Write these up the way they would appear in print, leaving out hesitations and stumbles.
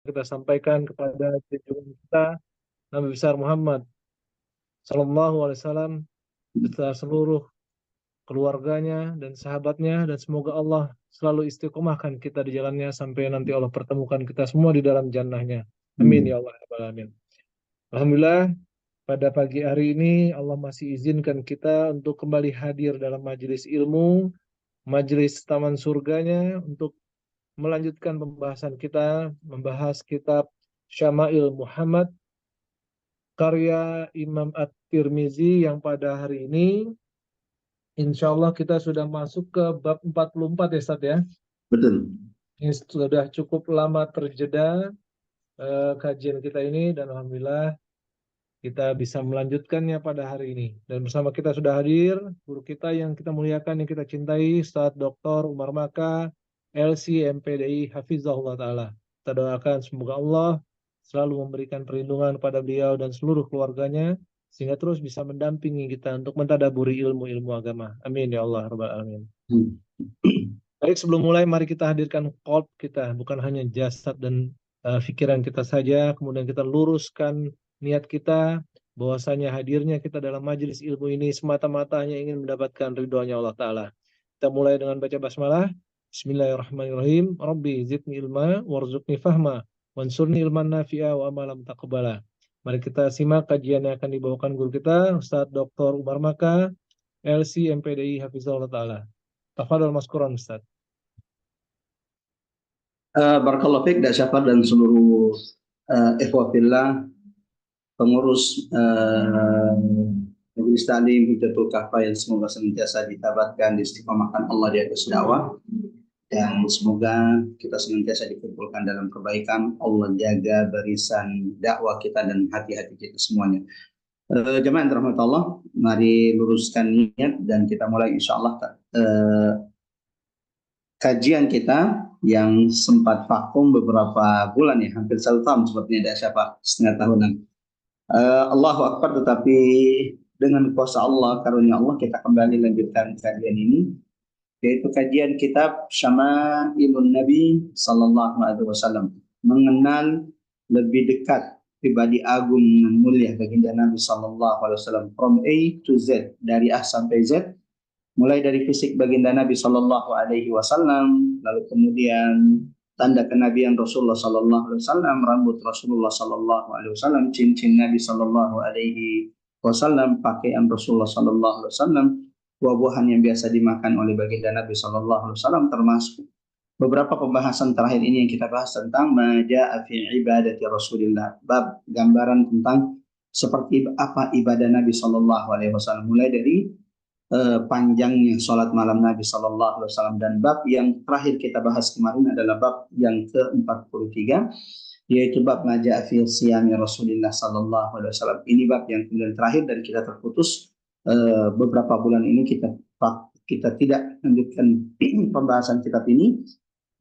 kita sampaikan kepada junjungan kita Nabi besar Muhammad Sallallahu Alaihi Wasallam serta seluruh keluarganya dan sahabatnya, dan semoga Allah selalu istiqomahkan kita di jalannya sampai nanti Allah pertemukan kita semua di dalam jannahnya. Amin ya Allah ya Rabbal Alamin. Alhamdulillah, pada pagi hari ini Allah masih izinkan kita untuk kembali hadir dalam majelis ilmu, majelis taman surganya, untuk melanjutkan pembahasan kita, membahas kitab Syama'il Muhammad karya Imam At-Tirmizi, yang pada hari ini insya Allah kita sudah masuk ke bab 44 ya Ustaz ya. Betul. Ini sudah cukup lama terjeda kajian kita ini, dan Alhamdulillah kita bisa melanjutkannya pada hari ini. Dan bersama kita sudah hadir guru kita yang kita muliakan, yang kita cintai, Ustaz Dr. Umar Maka, LC MPDI Hafizahullah Ta'ala. Kita doakan semoga Allah selalu memberikan perlindungan kepada beliau dan seluruh keluarganya, sehingga terus bisa mendampingi kita untuk mentadaburi ilmu-ilmu agama. Amin ya Allah Rabbal Alamin. Baik, sebelum mulai mari kita hadirkan qalb kita, bukan hanya jasad dan pikiran kita saja, kemudian kita luruskan niat kita bahwasanya hadirnya kita dalam majelis ilmu ini semata-mata hanya ingin mendapatkan ridhonya Allah Ta'ala. Kita mulai dengan baca basmalah. Bismillahirrahmanirrahim. Rabbi zidni ilma warzuqni fahma wansurni ilman nafi'a wa amalam taqbala. Mari kita simak kajian yang akan dibawakan guru kita, Ustaz Dr. Umar Maka, LC MPDI Hafizahullah Ta'ala. Tafadhol maskuran Ustaz. Barakallahu fiik Syafar dan seluruh ikhwah fillah, pengurus Majelis Ta'lim Hidayatul Kahfa yang semoga senantiasa ditabatkan, diistiqomahkan Allah di atas dakwah, dan semoga kita senantiasa dikumpulkan dalam kebaikan. Allah jaga barisan dakwah kita dan hati-hati kita semuanya. Jemaah yang dirahmati Allah, mari luruskan niat dan kita mulai insyaallah kajian kita yang sempat vakum beberapa bulan ya, hampir 1 tahun sepertinya, ada siapa setengah tahunan. Allahu Akbar, tetapi dengan kuasa Allah, karunia Allah, kita kembali lanjutkan kajian ini, yaitu kajian kitab Syama'ilun Nabi Sallallahu Alaihi Wasallam, mengenal lebih dekat pribadi agung dan mulia baginda Nabi Sallallahu Alaihi Wasallam, from A to Z, dari A sampai Z, mulai dari fisik baginda Nabi Sallallahu Alaihi Wasallam, lalu kemudian tanda kenabian Rasulullah Sallallahu Alaihi Wasallam, rambut Rasulullah Sallallahu Alaihi Wasallam, cincin Nabi Sallallahu Alaihi Wasallam, pakaian Rasulullah Sallallahu Alaihi Wasallam, buah-buahan yang biasa dimakan oleh baginda Nabi Sallallahu Alaihi Wasallam, termasuk beberapa pembahasan terakhir ini yang kita bahas tentang maja'a fi ibadati Rasulillah, bab gambaran tentang seperti apa ibadah Nabi Sallallahu Alaihi Wasallam, mulai dari panjangnya sholat malam Nabi Sallallahu Alaihi Wasallam, dan bab yang terakhir kita bahas kemarin adalah bab yang ke-43, yaitu bab maja'a fi siyami Rasulillah Sallallahu Alaihi Wasallam. Ini bab yang kemudian terakhir dan kita terputus beberapa bulan ini, kita tidak lanjutkan pembahasan kitab ini.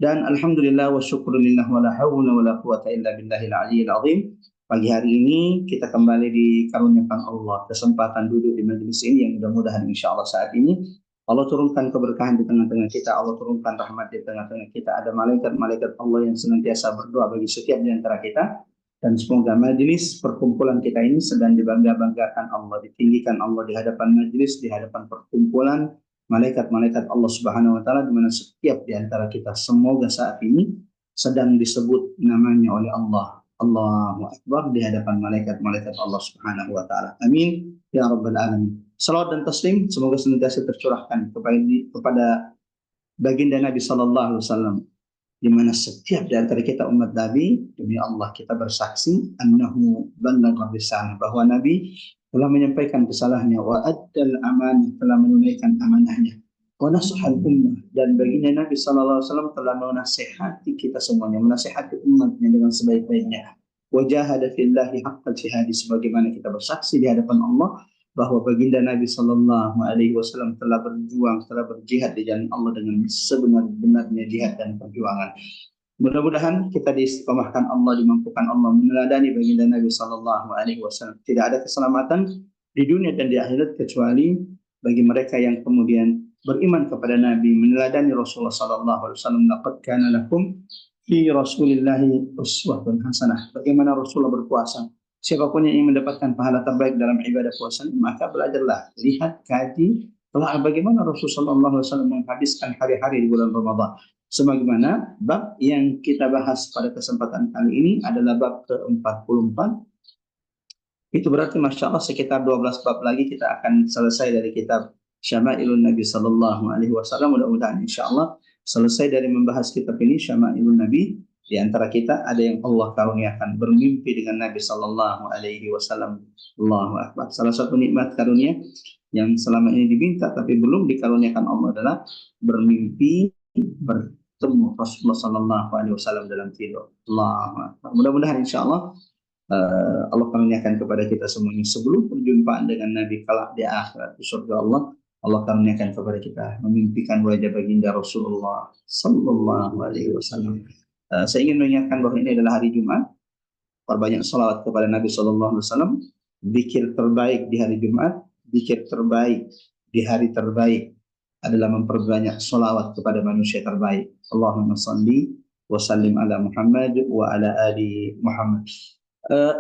Dan alhamdulillah wa syukrulillah wa la hawla wa la quwata illa billahil aliyyil azim. Pagi hari ini kita kembali dikaruniakan Allah kesempatan duduk di majelis ini, yang mudah-mudahan insya Allah saat ini Allah turunkan keberkahan di tengah-tengah kita, Allah turunkan rahmat di tengah-tengah kita. Ada malaikat-malaikat Allah yang senantiasa berdoa bagi setiap di antara kita, dan semoga majelis perkumpulan kita ini sedang dibangga-banggakan Allah, ditinggikan Allah di hadapan majelis, di hadapan perkumpulan malaikat-malaikat Allah Subhanahu wa Ta'ala, di mana setiap di antara kita semoga saat ini sedang disebut namanya oleh Allah. Allahu Akbar di hadapan malaikat-malaikat Allah Subhanahu wa Ta'ala. Amin ya rabbal alamin. Salawat dan taslim semoga senantiasa tercurahkan kepada baginda Nabi Sallallahu Alaihi Wasallam, di mana setiap di antara kita umat Nabi, demi Allah kita bersaksi annahu ballagha risalah, bahwa Nabi telah menyampaikan kesalahannya, wa addal amanah, telah menunaikan amanahnya, wa nasahal ummah, dan baginda Nabi Sallallahu Alaihi Wasallam telah menasihati kita semuanya, menasihati umatnya dengan sebaik-baiknya. Wa jahada fillahi haqqal jihadi, sebagaimana kita bersaksi di hadapan Allah bahwa baginda Nabi Sallallahu Alaihi Wasallam telah berjuang, telah berjihad di jalan Allah dengan sebenar-benarnya jihad dan perjuangan. Mudah-mudahan kita diistiqomahkan Allah, dimampukan Allah meneladani baginda Nabi Sallallahu Alaihi Wasallam. Tidak ada keselamatan di dunia dan di akhirat kecuali bagi mereka yang kemudian beriman kepada Nabi, meneladani Rasulullah Sallallahu Alaihi Wasallam. Laqad kana lakum fi Rasulillahi uswatun hasanah. Bagaimana Rasulullah berpuasa. Siapapun yang ingin mendapatkan pahala terbaik dalam ibadah puasa, maka belajarlah, lihat, kaji, telah bagaimana Rasulullah SAW menghabiskan hari-hari di bulan Ramadan. Sebagaimana bab yang kita bahas pada kesempatan kali ini adalah bab ke-44. Itu berarti Masya Allah sekitar 12 bab lagi kita akan selesai dari kitab Syama'ilun Nabi Sallallahu Alaihi Wasallam. Mudah-mudahan Insya Allah selesai dari membahas kitab ini Syama'ilun Nabi. Di antara kita ada yang Allah karuniakan bermimpi dengan Nabi Sallallahu Alaihi Wasallam. Allahu Akbar. Salah satu nikmat karunia yang selama ini diminta tapi belum dikaruniakan Allah adalah bermimpi bertemu Rasulullah Sallallahu Alaihi Wasallam dalam tidur. Allahu Akbar. Mudah-mudahan Insya Allah Allah karuniakan kepada kita semuanya sebelum perjumpaan dengan Nabi kelak di akhirat di surga Allah. Allah karuniakan kepada kita memimpikan wajah baginda Rasulullah Sallallahu Alaihi Wasallam. Saya ingin mengingatkan bahwa ini adalah hari Jumat. Perbanyak salawat kepada Nabi Sallallahu Alaihi Wasallam. Zikir terbaik di hari Jumat, zikir terbaik di hari terbaik adalah memperbanyak salawat kepada manusia terbaik. Allahumma salli wa sallim ala Muhammad wa ala ali Muhammad.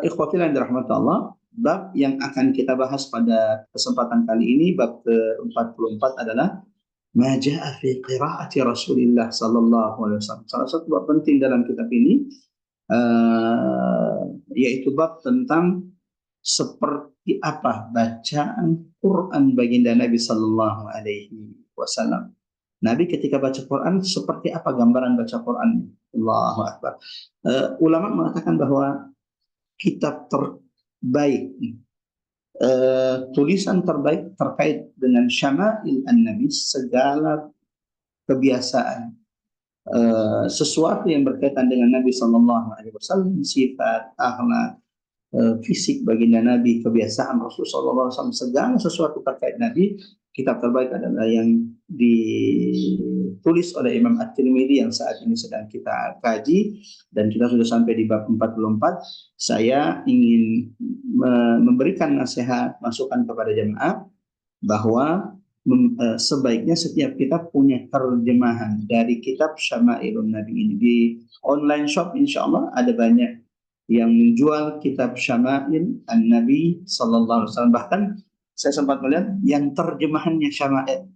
Ikhwatillah yang dirahmati Allah, bab yang akan kita bahas pada kesempatan kali ini, bab ke-44 adalah ma jaa fi qiraati Rasulillah sallallahu alaihi wasallam. Salah satu bab penting dalam kitab ini yaitu bab tentang seperti apa bacaan Quran baginda Nabi sallallahu alaihi wasallam. Nabi ketika baca Quran seperti apa gambaran baca Quran? Allahu Akbar. Ulama mengatakan bahwa kitab terbaik, tulisan terbaik terkait dengan Syama'il an-Nabi, segala kebiasaan, sesuatu yang berkaitan dengan Nabi Sallallahu Alaihi Wasallam, sifat, akhlak, fisik baginda Nabi, kebiasaan Rasulullah SAW, segala sesuatu terkait Nabi, kitab terbaik adalah yang ditulis oleh Imam At-Tirmidzi yang saat ini sedang kita kaji, dan kita sudah sampai di bab 44. Saya ingin memberikan nasihat, masukan kepada jemaah bahwa sebaiknya setiap kita punya terjemahan dari kitab Syama'ilun Nabi ini. Di online shop insya Allah ada banyak yang menjual kitab Syama'il An-Nabi Sallallahu Alaihi Wasallam. Bahkan saya sempat melihat yang terjemahannya Syama'il,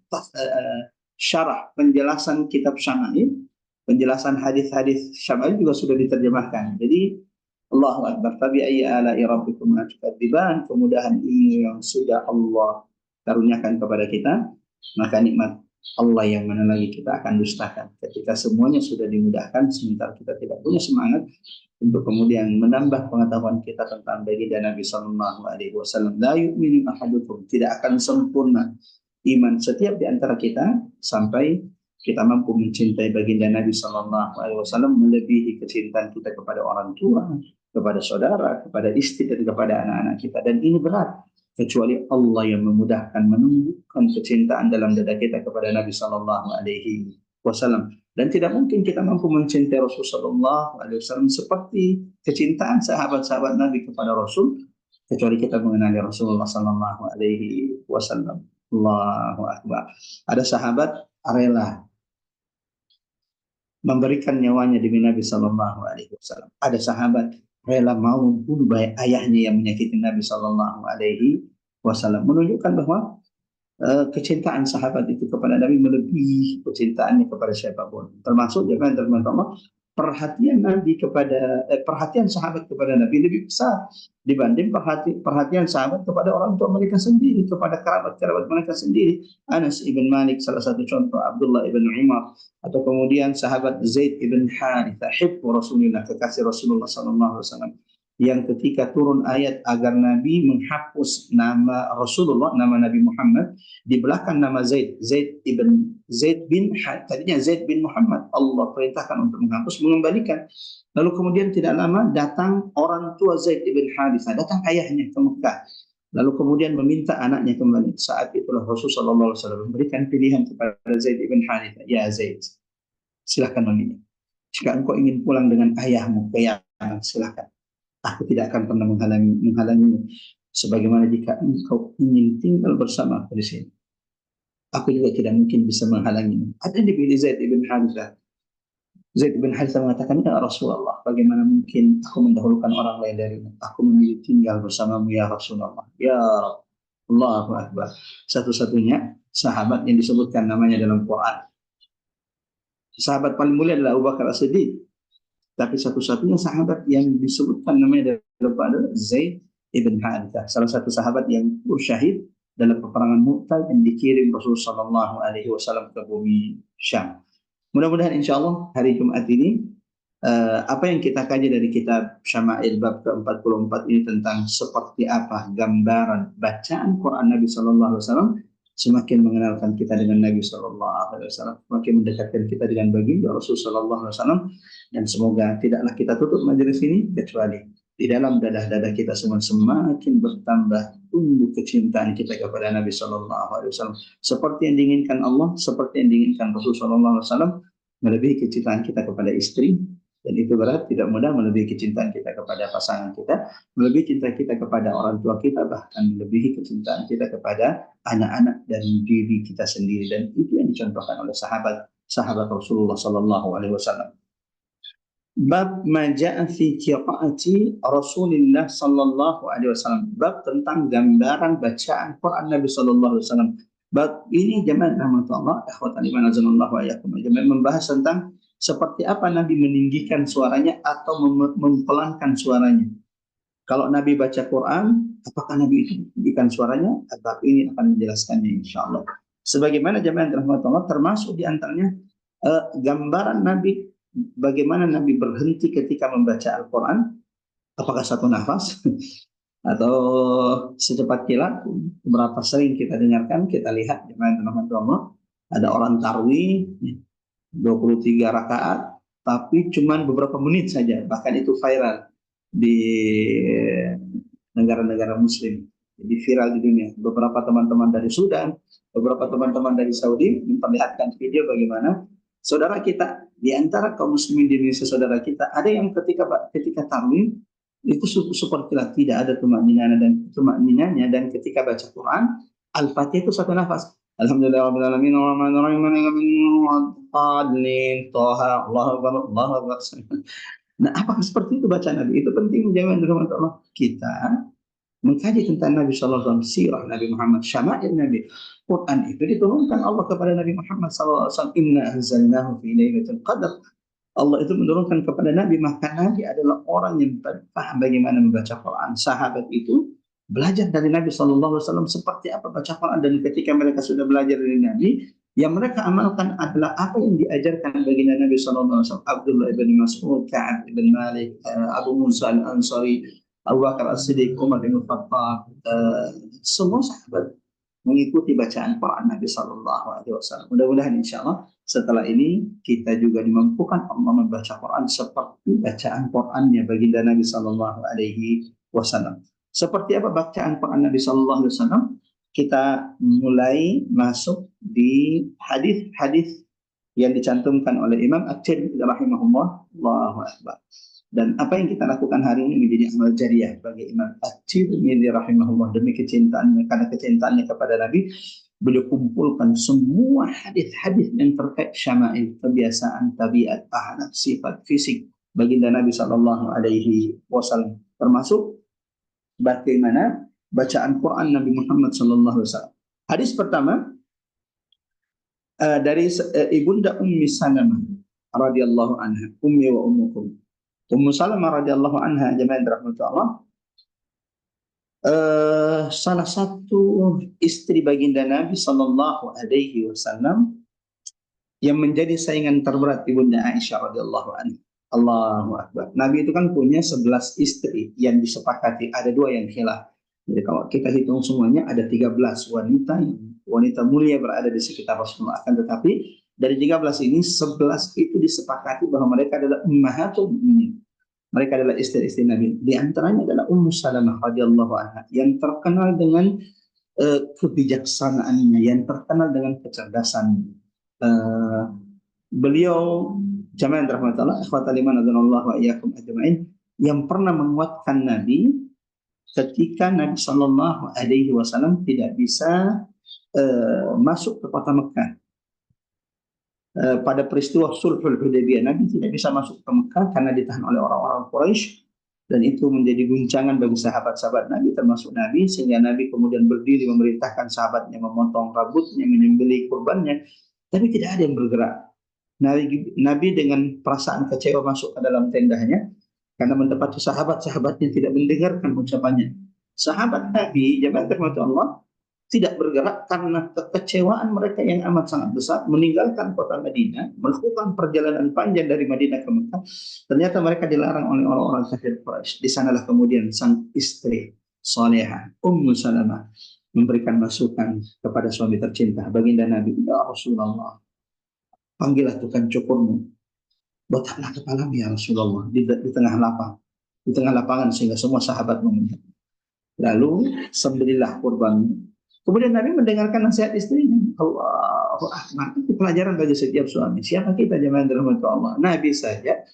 syarah penjelasan kitab Syama'il, penjelasan hadis-hadis Syama'il juga sudah diterjemahkan. Jadi Allahu Akbar. Tabi ayyi ala'i rabbikum tukadziban, kemudahan ilmu yang sudah Allah karuniakan kepada kita, maka nikmat Allah yang mana lagi kita akan dustakan. Ketika semuanya sudah dimudahkan, sementara kita tidak punya semangat untuk kemudian menambah pengetahuan kita tentang baginda Nabi Sallallahu Alaihi Wasallam. La yu'minu ahadukum, tidak akan sempurna iman setiap di antara kita sampai kita mampu mencintai baginda Nabi Sallallahu Alaihi Wasallam melebihi kecintaan kita kepada orang tua, kepada saudara, kepada istri, dan kepada anak-anak kita. Dan ini berat, kecuali Allah yang memudahkan menumbuhkan kecintaan dalam dada kita kepada Nabi Sallallahu Alaihi Wasallam. Dan tidak mungkin kita mampu mencintai Rasulullah SAW seperti kecintaan sahabat-sahabat Nabi kepada Rasul, kecuali kita mengenali Rasulullah Sallallahu Alaihi Wasallam. Allahu Akbar. Ada sahabat rela memberikan nyawanya demi Nabi Sallallahu Alaihi Wasallam. Ada sahabat rela mau membunuh ayahnya yang menyakiti Nabi Sallallahu Alaihi Wasallam, menunjukkan bahwa kecintaan sahabat itu kepada Nabi melebihi kecintaannya kepada siapapun. Termasuk jangan teman-teman, perhatian Nabi kepada perhatian sahabat kepada Nabi lebih besar dibanding perhatian sahabat kepada orang tua mereka sendiri, kepada kerabat-kerabat mereka sendiri. Anas ibn Malik salah satu contoh, Abdullah ibn Umar, atau kemudian sahabat Zaid ibn Harithah, hibbu Rasulullah, kekasih Rasulullah sallallahu alaihi wasallam, yang ketika turun ayat agar Nabi menghapus nama Rasulullah, nama Nabi Muhammad, di belakang nama Zaid bin Harith, tadinya Zaid bin Muhammad, Allah perintahkan untuk menghapus, mengembalikan. Lalu kemudian tidak lama datang orang tua Zaid bin Harithah, datang ayahnya ke Mekah, lalu kemudian meminta anaknya kembali. Saat itulah Rasulullah SAW memberikan pilihan kepada Zaid bin Harithah, ya Zaid, silakan memilih. Jika engkau ingin pulang dengan ayahmu ke Yaman, silakan. Aku tidak akan pernah menghalangimu. Sebagaimana jika engkau ingin tinggal bersama aku di sini, aku juga tidak mungkin bisa menghalangimu. Ada yang dipilih Zaid bin Harithah. Zaid bin Harithah mengatakan, ya Rasulullah, bagaimana mungkin aku mendahulukan orang lain darimu? Aku memilih tinggal bersamamu ya Rasulullah. Ya Rabb. Allahu Akbar. Satu-satunya sahabat yang disebutkan namanya dalam Quran. Sahabat paling mulia adalah Abu Bakar As-Siddiq. Tapi satu-satunya sahabat yang disebutkan namanya dalam Quran adalah Zaid ibn Harithah. Salah satu sahabat yang syahid dalam peperangan Mu'tah yang dikirim Rasulullah Shallallahu Alaihi Wasallam ke bumi Syam. Mudah-mudahan insya Allah hari Jumat ini apa yang kita kaji dari kitab Syama'il bab ke-44 ini tentang seperti apa gambaran bacaan Quran Nabi Sallallahu Alaihi Wasallam semakin mengenalkan kita dengan Nabi Sallallahu Alaihi Wasallam, semakin mendekatkan kita dengan baginda Rasul Sallallahu Alaihi Wasallam, dan semoga tidaklah kita tutup majelis ini kecuali di dalam dadah-dadah kita semua semakin bertambah tumbuh kecintaan kita kepada Nabi Sallallahu Alaihi Wasallam seperti yang diinginkan Allah, seperti yang diinginkan Rasul Sallallahu Alaihi Wasallam, melebihi kecintaan kita kepada istri. Dan itu berat, tidak mudah melebihi kecintaan kita kepada pasangan kita, melebihi cinta kita kepada orang tua kita, bahkan melebihi kecintaan kita kepada anak-anak dan diri kita sendiri. Dan itu yang dicontohkan oleh sahabat Rasulullah Sallallahu Alaihi Wasallam. Bab maja'a fi qiraati Rasulullah Sallallahu Alaihi Wasallam. Bab tentang gambaran bacaan Quran Nabi Sallallahu Alaihi Wasallam. Bab ini jemaah rahmatullah, ikhwatan iman azanallahu wa iyyakum, membahas tentang seperti apa Nabi meninggikan suaranya atau mempelankan suaranya. Kalau Nabi baca Quran, apakah Nabi itu meninggikan suaranya? Bab ini akan menjelaskannya insya Allah. Sebagaimana jemaah rahmatullah, termasuk diantaranya gambaran Nabi, bagaimana Nabi berhenti ketika membaca Al-Quran, apakah satu nafas atau secepat kilat. Berapa sering kita dengarkan, kita lihat jemaah rahmatullah, ada orang tarwih 23 rakaat, tapi cuma beberapa menit saja, bahkan itu viral di negara-negara muslim, jadi viral di dunia. Beberapa teman-teman dari Sudan, beberapa teman-teman dari Saudi memperlihatkan video bagaimana saudara kita di antara kaum muslimin di Indonesia, saudara kita ada yang ketika tarwih itu seperti tidak ada tumakninanya, dan ketika baca Quran Al-Fatihah itu satu nafas. Alhamdulillahirabbil alamin arrahmanirrahim maliki Toha Allahu akbar Allahu akbar. Nah, apakah seperti itu bacaan Nabi? Itu penting jangan dirahmati Allah. Kita mengkaji tentang Nabi sallallahu alaihi wasallam, sirah Nabi Muhammad, syama'il Nabi. Quran itu diturunkan Allah kepada Nabi Muhammad sallallahu alaihi wasallam, inna anzalnahu fi lailatul qadar. Allah itu menurunkan kepada Nabi, maka Nabi adalah orang yang paham bagaimana membaca Quran. Sahabat itu belajar dari Nabi Shallallahu Alaihi Wasallam seperti apa baca Quran, dan ketika mereka sudah belajar dari Nabi, yang mereka amalkan adalah apa yang diajarkan baginda Nabi Shallallahu Alaihi Wasallam. Abdullah bin Mas'ud, Ka'ab bin Malik, Abu Musa al-Ansari, Abu Bakar As-Siddiq, Umar bin Khattab, semua sahabat mengikuti bacaan Quran Nabi Shallallahu Alaihi Wasallam. Mudah-mudahan insya Allah setelah ini kita juga dimampukan Allah membaca Quran seperti bacaan Qurannya baginda Nabi Shallallahu Alaihi Wasallam. Seperti apa bacaan Quran Nabi Sallallahu Alaihi Wasallam? Kita mulai masuk di hadis-hadis yang dicantumkan oleh Imam At-Tirmidzi rahimahullah. Allahu Akbar. Dan apa yang kita lakukan hari ini menjadi amal jariah bagi Imam At-Tirmidzi rahimahullah, demi kecintaannya, karena kecintaannya kepada Nabi, beliau kumpulkan semua hadis-hadis yang terkait syama'il, kebiasaan, tabiat, akhlak, sifat, fisik baginda Nabi Sallallahu Alaihi Wasallam, termasuk bagaimana bacaan Quran Nabi Muhammad Sallallahu Alaihi Wasallam. Hadis pertama dari ibunda Ummi Salamah radhiyallahu anha, ummi wa ummukum. Ummu Salamah radhiyallahu anha, jemaah rahmatullah, salah satu istri baginda Nabi Sallallahu Alaihi Wasallam yang menjadi saingan terberat ibunda Aisyah radhiyallahu anha. Allahu Akbar. Nabi itu kan punya 11 istri yang disepakati, ada 2 yang khilaf. Jadi kalau kita hitung semuanya ada 13 wanita mulia berada di sekitar Rasulullah. Akan tetapi dari 13 ini 11 itu disepakati bahwa mereka adalah ummahatul mukminin. Mereka adalah istri-istri Nabi. Di antaranya adalah Ummu Salamah radhiyallahu anha yang terkenal dengan kebijaksanaannya, yang terkenal dengan kecerdasannya. Beliau jamaah rahmatullah ikhwatal iman azanallahu wa iyyakum ajma'in, yang pernah menguatkan Nabi ketika Nabi Sallallahu Alaihi Wasallam tidak bisa masuk ke kota Mekah. pada peristiwa Sulhul Hudaybiyah. Nabi tidak bisa masuk ke Mekah karena ditahan oleh orang-orang Quraisy, dan itu menjadi guncangan bagi sahabat-sahabat Nabi termasuk Nabi, sehingga Nabi kemudian berdiri memerintahkan sahabatnya memotong rambutnya, menyembelih kurbannya, tapi tidak ada yang bergerak. Nabi dengan perasaan kecewa masuk ke dalam tendanya karena mendapati sahabat-sahabatnya tidak mendengarkan ucapannya. Sahabat Nabi, jemaah rahmat Allah, tidak bergerak karena kekecewaan mereka yang amat sangat besar, meninggalkan kota Madinah, melakukan perjalanan panjang dari Madinah ke Mekah. Ternyata mereka dilarang oleh orang-orang kafir Quraisy. Di sanalah kemudian sang istri salehah Ummu Salamah memberikan masukan kepada suami tercinta, baginda Nabi, "Ya Rasulullah, panggillah tukang cukurmu, botaklah kepalamu ya Rasulullah di tengah lapang, di tengah lapangan sehingga semua sahabat melihat. Lalu sembelihlah kurban." Kemudian Nabi mendengarkan nasihat istrinya. Allahu Akbar. Itu pelajaran bagi setiap suami. Siapa kita jemaah dirahmati Allah? Nabi saja,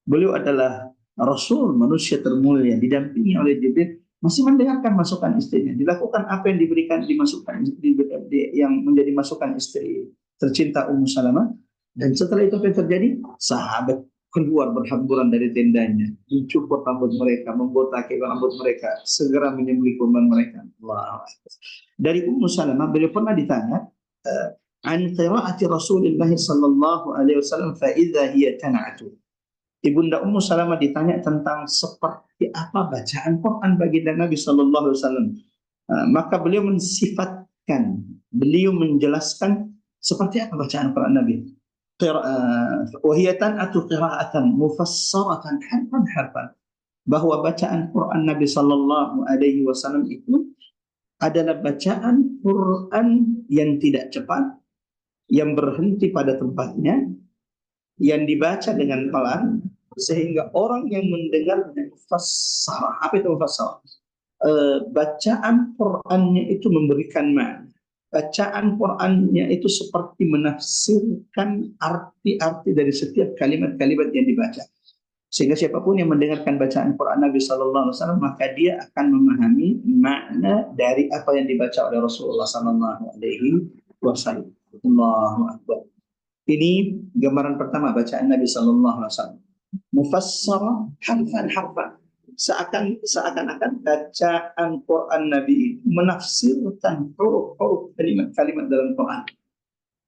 beliau adalah Rasul, manusia termulia, didampingi oleh Jibril, masih mendengarkan masukan istrinya. Dilakukan apa yang diberikan, dimasukkan yang menjadi masukan istri tercinta Ummu Salamah. Dan setelah itu apa yang terjadi? Sahabat keluar berhamburan dari tendanya, mencukur rambut mereka, membotaki rambut mereka, segera menyembelih kurban mereka. Allah. Dari Ummu Salamah, beliau pernah ditanya, an qiraati Rasulullah sallallahu alaihi wasallam fa idza hiya tan'atu. Ibunda Ummu Salamah ditanya tentang seperti apa bacaan Quran baginda Nabi sallallahu alaihi wasallam. Maka beliau mensifatkan, beliau menjelaskan seperti apa bacaan Quran Nabi. Wahiyatan atau qira'atan mufassaratan harfan, bahwa bacaan Quran Nabi sallallahu alaihi wasallam itu adalah bacaan Quran yang tidak cepat, yang berhenti pada tempatnya, yang dibaca dengan pelan sehingga orang yang mendengarnya mufassar. Apa itu mufassar? Bacaan Qurannya itu memberikan makna. Bacaan Qurannya itu seperti menafsirkan arti-arti dari setiap kalimat-kalimat yang dibaca. Sehingga siapapun yang mendengarkan bacaan Quran Nabi Sallallahu Alaihi Wasallam, maka dia akan memahami makna dari apa yang dibaca oleh Rasulullah Sallallahu Alaihi Wasallam. Allahu Akbar. Ini gambaran pertama bacaan Nabi Sallallahu Alaihi Wasallam. Mufassar harfan. Seakan-akan bacaan Quran Nabi menafsirkan huruf-huruf kalimat-kalimat dalam Quran.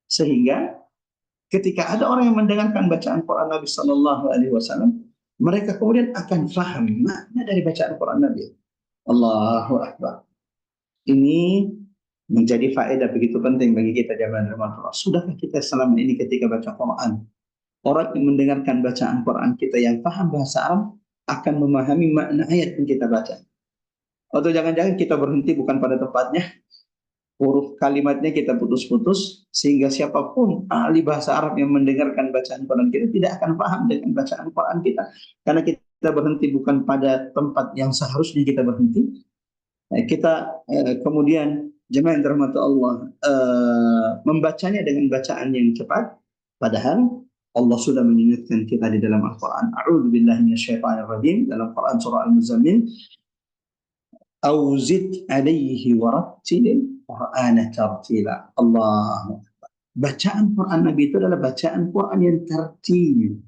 Sehingga ketika ada orang yang mendengarkan bacaan Quran Nabi Sallallahu Alaihi Wasallam, mereka kemudian akan faham makna dari bacaan Quran Nabi. Allahu Akbar. Ini menjadi faedah begitu penting bagi kita jemaah rahmatullah. Sudahkah kita selama ini ketika baca Quran, orang yang mendengarkan bacaan Quran kita yang paham bahasa Arab akan memahami makna ayat yang kita baca? Atau jangan-jangan kita berhenti bukan pada tempatnya, huruf kalimatnya kita putus-putus, sehingga siapapun ahli bahasa Arab yang mendengarkan bacaan Quran kita tidak akan paham dengan bacaan Quran kita, karena kita berhenti bukan pada tempat yang seharusnya kita berhenti. Kita kemudian jemaah yang dirahmati Allah membacanya dengan bacaan yang cepat, padahal Allah sudah mengingatkan kita di dalam Al-Quran. A'udzubillahi minasyaitonirrajim, dalam Quran surah Al-Muzammil, Auzid alaihi warattilil Qur'ana tartila. Allah. Bacaan Quran Nabi itu adalah bacaan Quran yang tartil.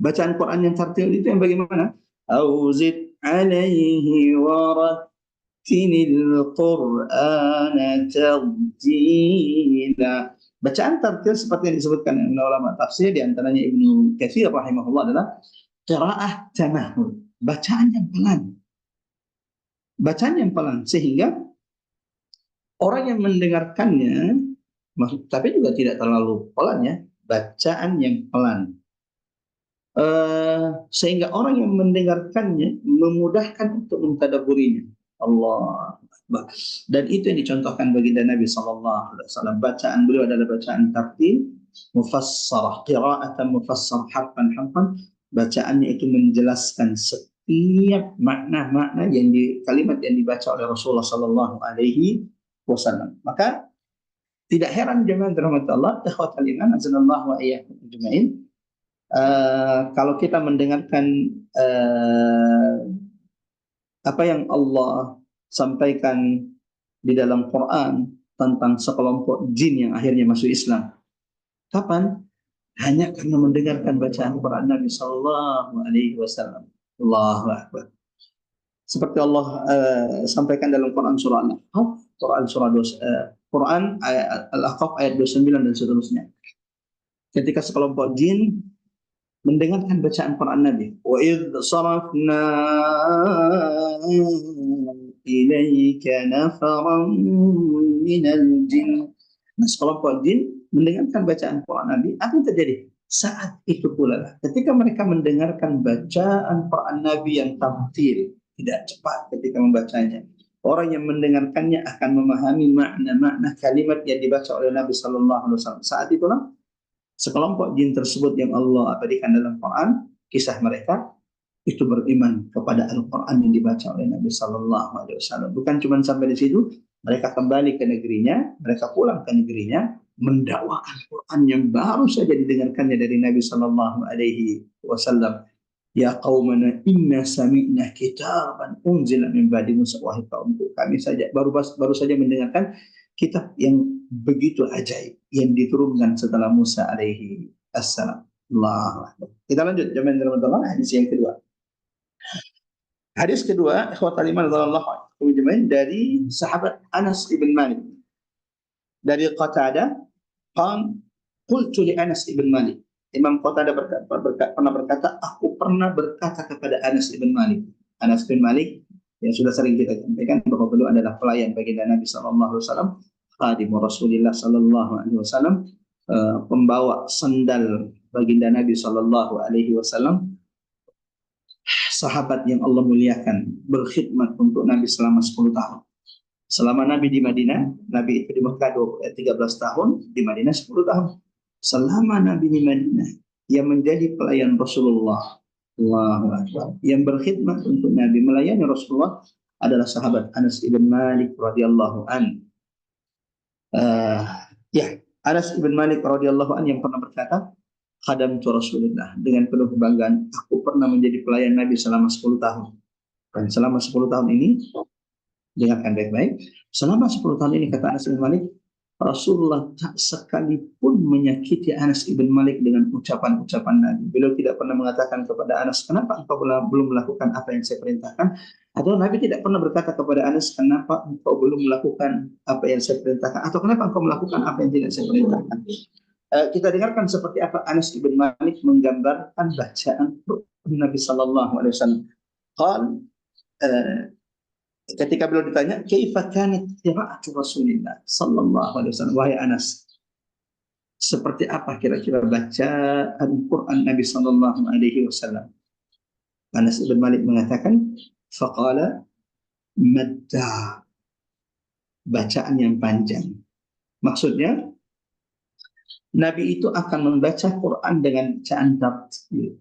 Bacaan Quran yang tartil itu yang bagaimana? Auzid alaihi warattilil Qur'ana tartila. Bacaan tartil seperti yang disebutkan oleh ulama tafsir, di antaranya Ibnu Katsir rahimahullah, adalah qiraah tamahul, bacaan yang pelan. Bacaan yang pelan sehingga orang yang mendengarkannya, tapi juga tidak terlalu pelan ya, bacaan yang pelan. Sehingga orang yang mendengarkannya memudahkan untuk mentadaburinya. Allah. Dan itu yang dicontohkan baginda Nabi Sallallahu Alaihi Wasallam. Bacaan beliau adalah bacaan tartil, mufassarah, qira'atan mufassar harfan. Bacaannya itu menjelaskan setiap makna-makna yang kalimat yang dibaca oleh Rasulullah Sallallahu Alaihi Wasallam. Maka tidak heran jemaah dirahmati Allah, ikhwatal iman, azanallahu wa iyyakum ajmain. Kalau kita mendengarkan apa yang Allah sampaikan di dalam Quran tentang sekelompok jin yang akhirnya masuk Islam. Kapan? Hanya karena mendengarkan bacaan Quran Nabi Sallallahu Alaihi Wasallam. Allahu Akbar. Seperti Allah sampaikan dalam Quran surah Al-Ahqaf, Quran surah Quran Al-Ahqaf ayat 29 dan seterusnya. Ketika sekelompok jin mendengarkan bacaan Quran Nabi, wa idh sarafna ilaika nafaran minal jin. Nah, sekelompok jin mendengarkan bacaan Quran Nabi, apa yang terjadi? Saat itu pula ketika mereka mendengarkan bacaan Quran Nabi yang tamtil, tidak cepat ketika membacanya, orang yang mendengarkannya akan memahami makna-makna kalimat yang dibaca oleh Nabi Sallallahu Alaihi Wasallam. Saat itulah sekelompok jin tersebut yang Allah abadikan dalam Quran, kisah mereka itu beriman kepada Al-Quran yang dibaca oleh Nabi Sallallahu Alaihi Wasallam. Bukan cuma sampai di situ, mereka kembali ke negerinya, mereka pulang ke negerinya, mendakwakan Quran yang baru saja didengarkannya dari Nabi Sallallahu Alaihi Wasallam. Ya qaumana inna sami'na kitaban unzila min ba'di Musa, wahai kaumku, kami baru saja mendengarkan kitab yang begitu ajaib yang diturunkan setelah Musa alaihi assalam. Allah. Kita lanjut jemaah hadis yang kedua. Hadis kedua, ikhwatal iman radhiyallahu anhu, dari sahabat Anas ibn Malik. Dari Qatadah, qultu li Anas ibn Malik. Imam Qatadah pernah berkata, aku pernah berkata kepada Anas ibn Malik. Anas bin Malik yang sudah sering kita sampaikan bahwa beliau adalah pelayan baginda Nabi sallallahu alaihi wasallam, khadimu Rasulillah sallallahu alaihi wasallam, pembawa sandal baginda Nabi sallallahu alaihi wasallam, sahabat yang Allah muliakan, berkhidmat untuk Nabi selama 10 tahun. Selama Nabi di Madinah, Nabi itu di Mekah 13 tahun, di Madinah 10 tahun. Selama Nabi di Madinah, yang menjadi pelayan Rasulullah, Allahu Akbar, yang berkhidmat untuk Nabi, melayani Rasulullah adalah sahabat Anas ibn Malik radhiyallahu an. Anas ibn Malik radhiyallahu an yang pernah berkata, khadamtu Rasulullah, dengan penuh kebanggaan, aku pernah menjadi pelayan Nabi selama 10 tahun. Dan selama 10 tahun ini, dengarkan baik-baik, selama 10 tahun ini, kata Anas ibn Malik, Rasulullah tak sekalipun menyakiti Anas ibn Malik dengan ucapan-ucapan Nabi. Beliau tidak pernah mengatakan kepada Anas, kenapa engkau belum melakukan apa yang saya perintahkan? Atau Nabi tidak pernah berkata kepada Anas, kenapa engkau belum melakukan apa yang saya perintahkan? Atau kenapa engkau melakukan apa yang tidak saya perintahkan? Kita dengarkan seperti apa Anas ibn Malik menggambarkan bacaan Nabi Sallallahu Alaihi Wasallam. Ketika beliau ditanya, kaifa kanat qira'atu Rasulillah sallallahu alaihi wasallam, wahai Anas, seperti apa kira-kira bacaan Quran Nabi sallallahu alaihi wasallam? Anas bin Malik mengatakan, faqala madda, bacaan yang panjang. Maksudnya, Nabi itu akan membaca Quran dengan bacaan tartil,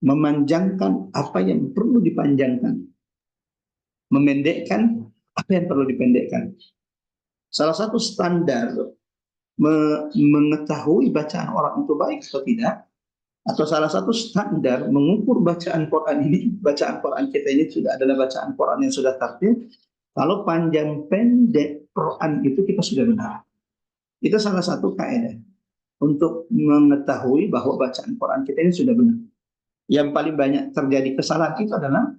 memanjangkan apa yang perlu dipanjangkan, memendekkan apa yang perlu dipendekkan. Salah satu standar mengetahui bacaan orang itu baik atau tidak, atau salah satu standar mengukur bacaan Quran ini, bacaan Quran kita ini sudah adalah bacaan Quran yang sudah tartil, kalau panjang pendek Quran itu kita sudah benar. Itu salah satu kaidah untuk mengetahui bahwa bacaan Quran kita ini sudah benar. Yang paling banyak terjadi kesalahan itu adalah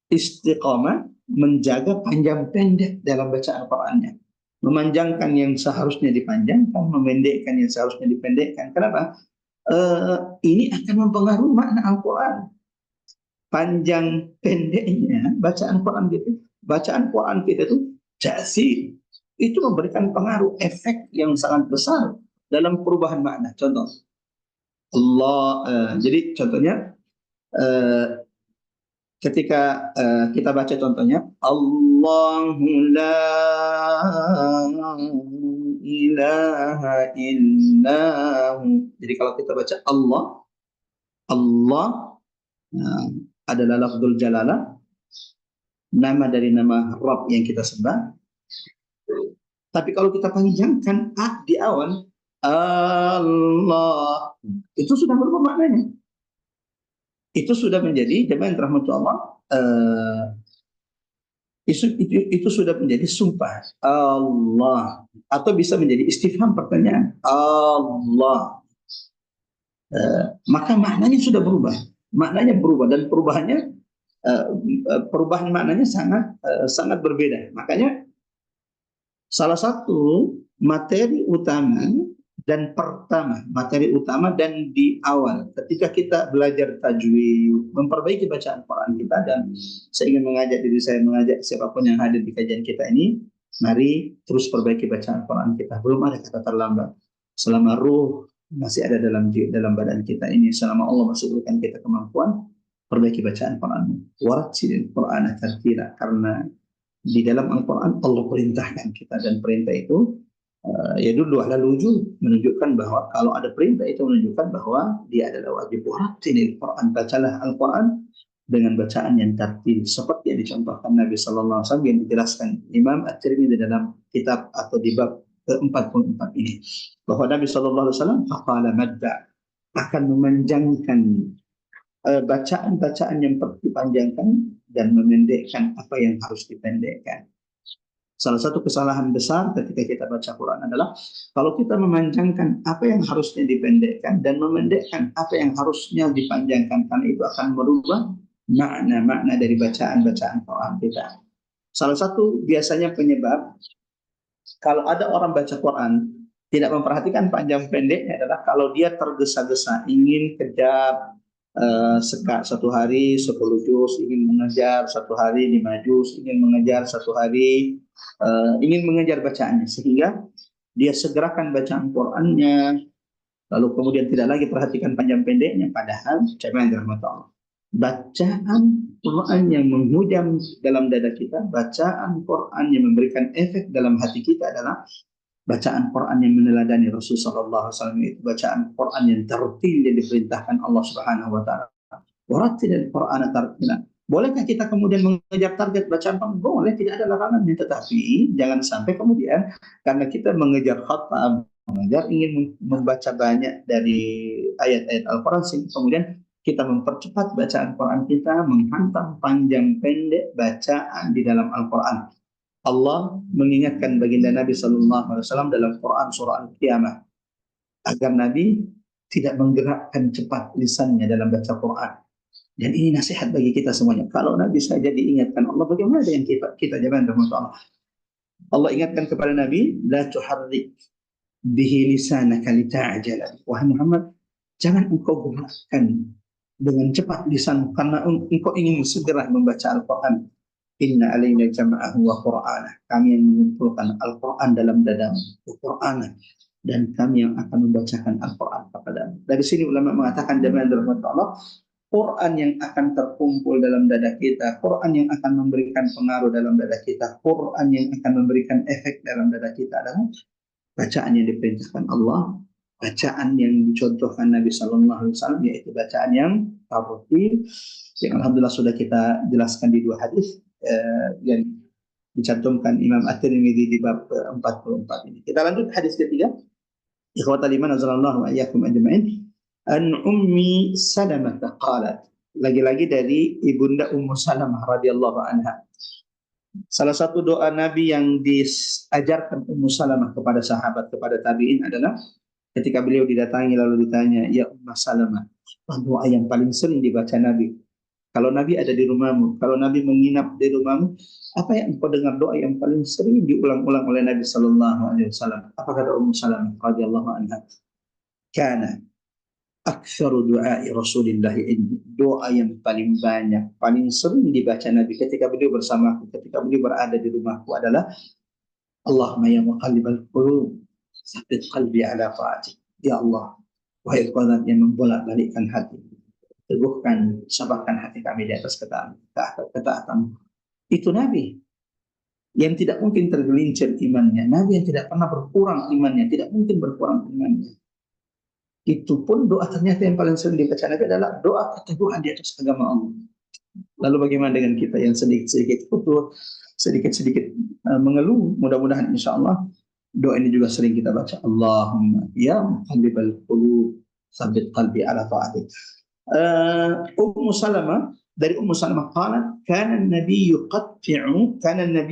istiqamah, menjaga panjang pendek dalam bacaan Qurannya, memanjangkan yang seharusnya dipanjangkan, memendekkan yang seharusnya dipendekkan. Kenapa? Ini akan mempengaruhi makna Al-Quran. Panjang pendeknya bacaan Quran kita itu jasi, itu memberikan pengaruh efek yang sangat besar dalam perubahan makna. Contoh, jadi contohnya, ketika kita baca contohnya, Allahu la ilaha illahu. Jadi kalau kita baca Allah adalah lafzul jalalah, nama dari nama Rabb yang kita sembah. Tapi kalau kita panjangkan di awal, Allah, itu sudah berubah maknanya. Itu sudah menjadi, jemaah yang dirahmati Allah, itu sudah menjadi sumpah Allah, atau bisa menjadi istifham, pertanyaan Allah. Maka maknanya sudah berubah, dan perubahan maknanya sangat berbeda. Makanya salah satu materi utama dan di awal ketika kita belajar tajwid, memperbaiki bacaan Quran kita, dan saya ingin mengajak siapapun yang hadir di kajian kita ini, mari terus perbaiki bacaan Quran kita. Belum ada kata terlambat. Selama ruh masih ada dalam badan kita ini, selama Allah masih berikan kita kemampuan, perbaiki bacaan Quran. Warattilil Qur'ana tartila, karena di dalam Al-Quran Allah perintahkan kita, dan perintah itu yadullu ala wujub, menunjukkan bahwa kalau ada perintah itu menunjukkan bahwa dia adalah wajib. Warattilil Qur'an, bacalah Al-Quran dengan bacaan yang tartil, seperti yang dicontohkan Nabi sallallahu alaihi wasallam, yang dijelaskan Imam At-Tirmidzi dalam kitab atau di bab ke-44 ini, bahwa Nabi sallallahu alaihi wasallam faqala madda, akan memanjangkan bacaan-bacaan yang perlu dipanjangkan dan memendekkan apa yang harus dipendekkan. Salah satu kesalahan besar ketika kita baca Quran adalah kalau kita memanjangkan apa yang harusnya dipendekkan dan memendekkan apa yang harusnya dipanjangkan, karena itu akan merubah makna-makna dari bacaan-bacaan Quran kita. Salah satu biasanya penyebab kalau ada orang baca Quran tidak memperhatikan panjang pendeknya adalah kalau dia tergesa-gesa ingin kejar satu hari 10 juz, ingin mengejar satu hari 5 juz, ingin mengejar satu hari, ingin mengejar bacaannya, sehingga dia segerakan bacaan Qur'annya, lalu kemudian tidak lagi perhatikan panjang pendeknya. Padahal bacaan Quran yang menghujam dalam dada kita, bacaan Quran yang memberikan efek dalam hati kita adalah bacaan Quran yang meneladani Rasul sallallahu alaihi wasallam, itu bacaan Quran yang tertil yang diperintahkan Allah Subhanahu wa taala. Warattilil Qur'ana tartila. Bolehkah kita kemudian mengejar target bacaan Quran? Boleh, tidak ada larangannya, tetapi jangan sampai kemudian karena kita mengejar khatam, ingin membaca banyak dari ayat-ayat Al-Quran, sehingga kemudian kita mempercepat bacaan Quran kita, menghantam panjang pendek bacaan di dalam Al-Quran. Allah mengingatkan baginda Nabi sallallahu alaihi wasallam dalam Quran surah Al-Qiyamah agar Nabi tidak menggerakkan cepat lisannya dalam baca Quran. Dan ini nasihat bagi kita semuanya. Kalau Nabi saja diingatkan Allah, bagaimana dengan kita jemaah Allah? Allah ingatkan kepada Nabi, la tuharrik bihi lisanaka lita'jala. Wahai Muhammad, jangan engkau gerakkan dengan cepat lisan karena engkau ingin segera membaca Al-Quran. Inna alaina jama'ahu wa qur'ana. Kami yang mengumpulkan Al-Quran dalam dadamu, Al-Quran, dan kami yang akan membacakan Al-Quran kepadamu. Dari sini ulama mengatakan jemaah dirahmati Allah, Quran yang akan terkumpul dalam dada kita, Quran yang akan memberikan pengaruh dalam dada kita, Quran yang akan memberikan efek dalam dada kita adalah bacaan yang diperintahkan Allah, bacaan yang dicontohkan Nabi sallallahu alaihi wasallam, yaitu bacaan yang tartil, yang alhamdulillah sudah kita jelaskan di dua hadis yang dicantumkan Imam At-Tirmidzi di bab 44 ini. Kita lanjut hadis ketiga. Ikhwatal iman azzalallahu wa iyyakum ajma'in. An Ummi Salamah qalat. Lagi-lagi dari Ibunda Ummu Salamah radhiyallahu anha. Salah satu doa Nabi yang diajarkan Ummu Salamah kepada sahabat, kepada tabi'in adalah ketika beliau didatangi lalu ditanya, "Ya Ummu Salamah, apa doa yang paling sering dibaca Nabi? Kalau Nabi ada di rumahmu, kalau Nabi menginap di rumahmu, apa yang engkau dengar doa yang paling sering diulang-ulang oleh Nabi sallallahu alaihi wasallam?" Apa kata Ummu Salamah radhiyallahu anha? Kana aktsaru du'ai Rasulillah ini. Doa yang paling banyak, paling sering dibaca Nabi ketika beliau bersamaku, ketika beliau berada di rumahku adalah Allahumma ya muqallibal qulub, tsabbit qalbi ala ta'atik. Ya Allah, wahai Tuhan yang membolak-balikkan hati, teguhkan, sabarkan hati kami di atas ketaatan. Itu Nabi yang tidak mungkin tergelincir imannya, Nabi yang tidak pernah berkurang imannya, tidak mungkin berkurang imannya. Itu pun doa ternyata yang paling sering dibaca Nabi adalah doa keteguhan di atas agama Allah. Lalu bagaimana dengan kita yang sedikit-sedikit putus, sedikit-sedikit mengeluh? Mudah-mudahan insya Allah doa ini juga sering kita baca. Allahumma ya muqallibal qulub, tsabbit qalbi ala ta'atik. Ummu Salamah dari Ummu Salamah qalat kana an-nabiy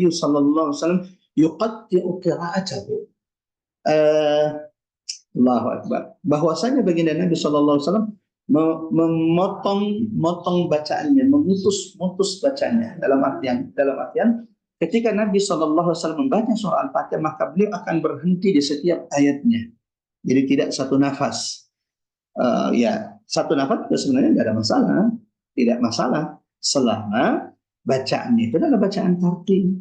sallallahu alaihi wasallam yuqatti'u qira'atahu. Allahu akbar. Bahwasanya baginda Nabi sallallahu alaihi wasallam memotong bacaannya, memutus bacaannya, dalam artian ketika Nabi sallallahu alaihi wasallam membaca surah Al-Fatihah, maka beliau akan berhenti di setiap ayatnya. Jadi tidak satu nafas. Ya, satu nafas itu sebenarnya tidak ada masalah, tidak masalah selama bacaannya itu adalah bacaan tartil.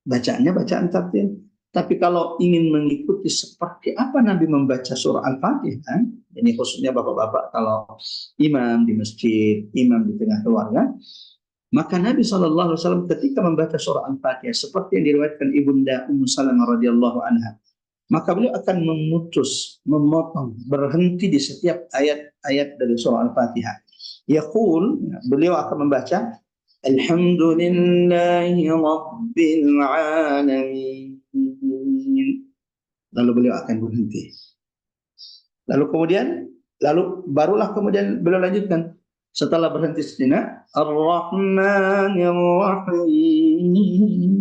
Bacaannya bacaan tartil. Tapi kalau ingin mengikuti seperti apa Nabi membaca surah Al-Fatihah, ini khususnya bapak-bapak kalau imam di masjid, imam di tengah keluarga, maka Nabi SAW ketika membaca surah Al-Fatihah seperti yang diriwayatkan Ibunda Ummu Salamah radhiyallahu anha, maka beliau akan memotong, berhenti di setiap ayat-ayat dari surah Al-Fatihah. Yaqul, beliau akan membaca Alhamdulillahi Rabbil Alamin. Lalu beliau akan berhenti. Barulah kemudian beliau lanjutkan setelah berhenti sejenak, Ar-Rahmanir Rahim.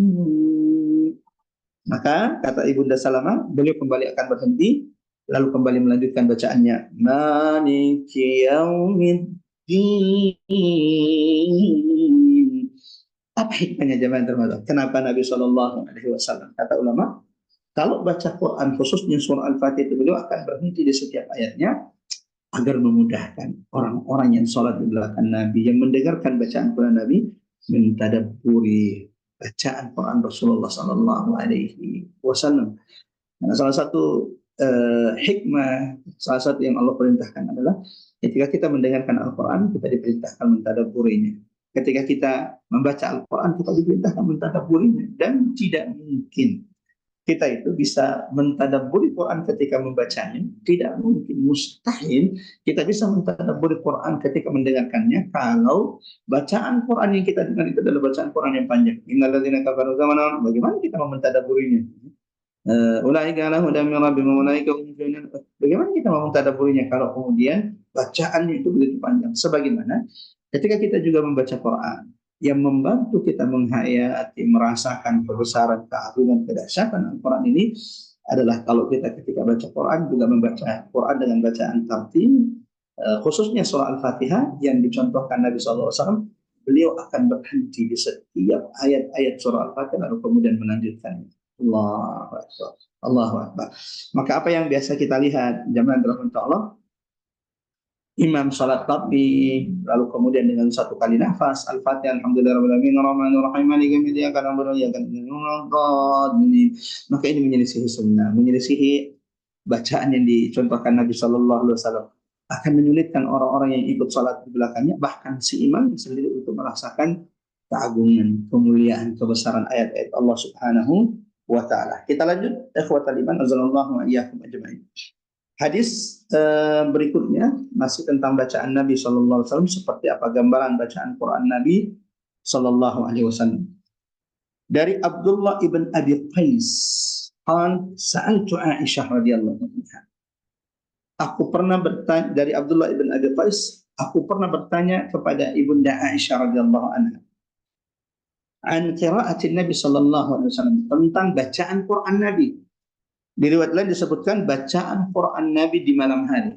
Maka kata Ibunda Salamah, beliau kembali akan berhenti, lalu kembali melanjutkan bacaannya, Maliki Yaumiddin. Apa hikmahnya jemaah terhormat? Kenapa Nabi Shallallahu Alaihi Wasallam? Kata ulama, kalau baca Quran khususnya surah Al-Fatihah itu beliau akan berhenti di setiap ayatnya agar memudahkan orang-orang yang sholat di belakang Nabi, yang mendengarkan bacaan Quran Nabi, mentadabburi bacaan Quran Rasulullah Sallallahu Alaihi Wasallam. Nah, salah satu hikmah, salah satu yang Allah perintahkan adalah ketika kita mendengarkan Al-Quran, kita diperintahkan mentadabburinya. Ketika kita membaca Al-Quran, kita diperintahkan mentadabburinya. Dan tidak mungkin kita itu bisa mentadabburi Quran ketika membacanya. Tidak mungkin, mustahil kita bisa mentadabburi Quran ketika mendengarkannya kalau bacaan Quran yang kita dengar itu adalah bacaan Quran yang panjang. Innalladzina kafaru zamanan, bagaimana kita mau mentadabburinya? Ulaika ala hudan min rabbihim wa ulaika hum muhtadun. Bagaimana kita mau mentadabburinya kalau kemudian bacaannya itu begitu panjang? Sebagaimana ketika kita juga membaca Quran, yang membantu kita menghayati, merasakan kebesaran, keagungan, kedahsyatan Al-Quran ini adalah kalau kita ketika baca Quran juga membaca Quran dengan bacaan tartil, khususnya surah Al-Fatihah yang dicontohkan Nabi SAW, beliau akan berhenti di setiap ayat-ayat surah Al-Fatihah lalu kemudian melanjutkannya. Allahu Akbar. Allahu Akbar. Maka apa yang biasa kita lihat jamaah dirahmati Allah, imam salat tapi lalu kemudian dengan satu kali nafas Al-Fatihah alhamdulillahirabbil alamin arrahmanir rahim maliki yaumiddin iyyaka na'budu wa iyyaka nasta'in. Maka ini menyelisihi sunnah, menyelisihi bacaan yang dicontohkan Nabi sallallahu alaihi wasallam, akan menyulitkan orang-orang yang ikut salat di belakangnya, bahkan si imam sendiri untuk merasakan keagungan, kemuliaan, kebesaran ayat-ayat Allah Subhanahu wa taala. Kita lanjut ikhwatal iman azallallahu wa iyyakum ajmain. Hadis berikutnya masih tentang bacaan Nabi sallallahu alaihi wasallam, seperti apa gambaran bacaan Quran Nabi sallallahu alaihi wasallam. Dari Abdullah ibn Abi Qais, qan sa'altu Aisyah radhiyallahu anha. Aku pernah bertanya, dari Abdullah ibn Abi Qais, aku pernah bertanya kepada Ibunda Aisyah radhiyallahu anha an qiraatin Nabi sallallahu alaihi wasallam, tentang bacaan Quran Nabi. Di riwayat lain disebutkan bacaan Quran Nabi di malam hari.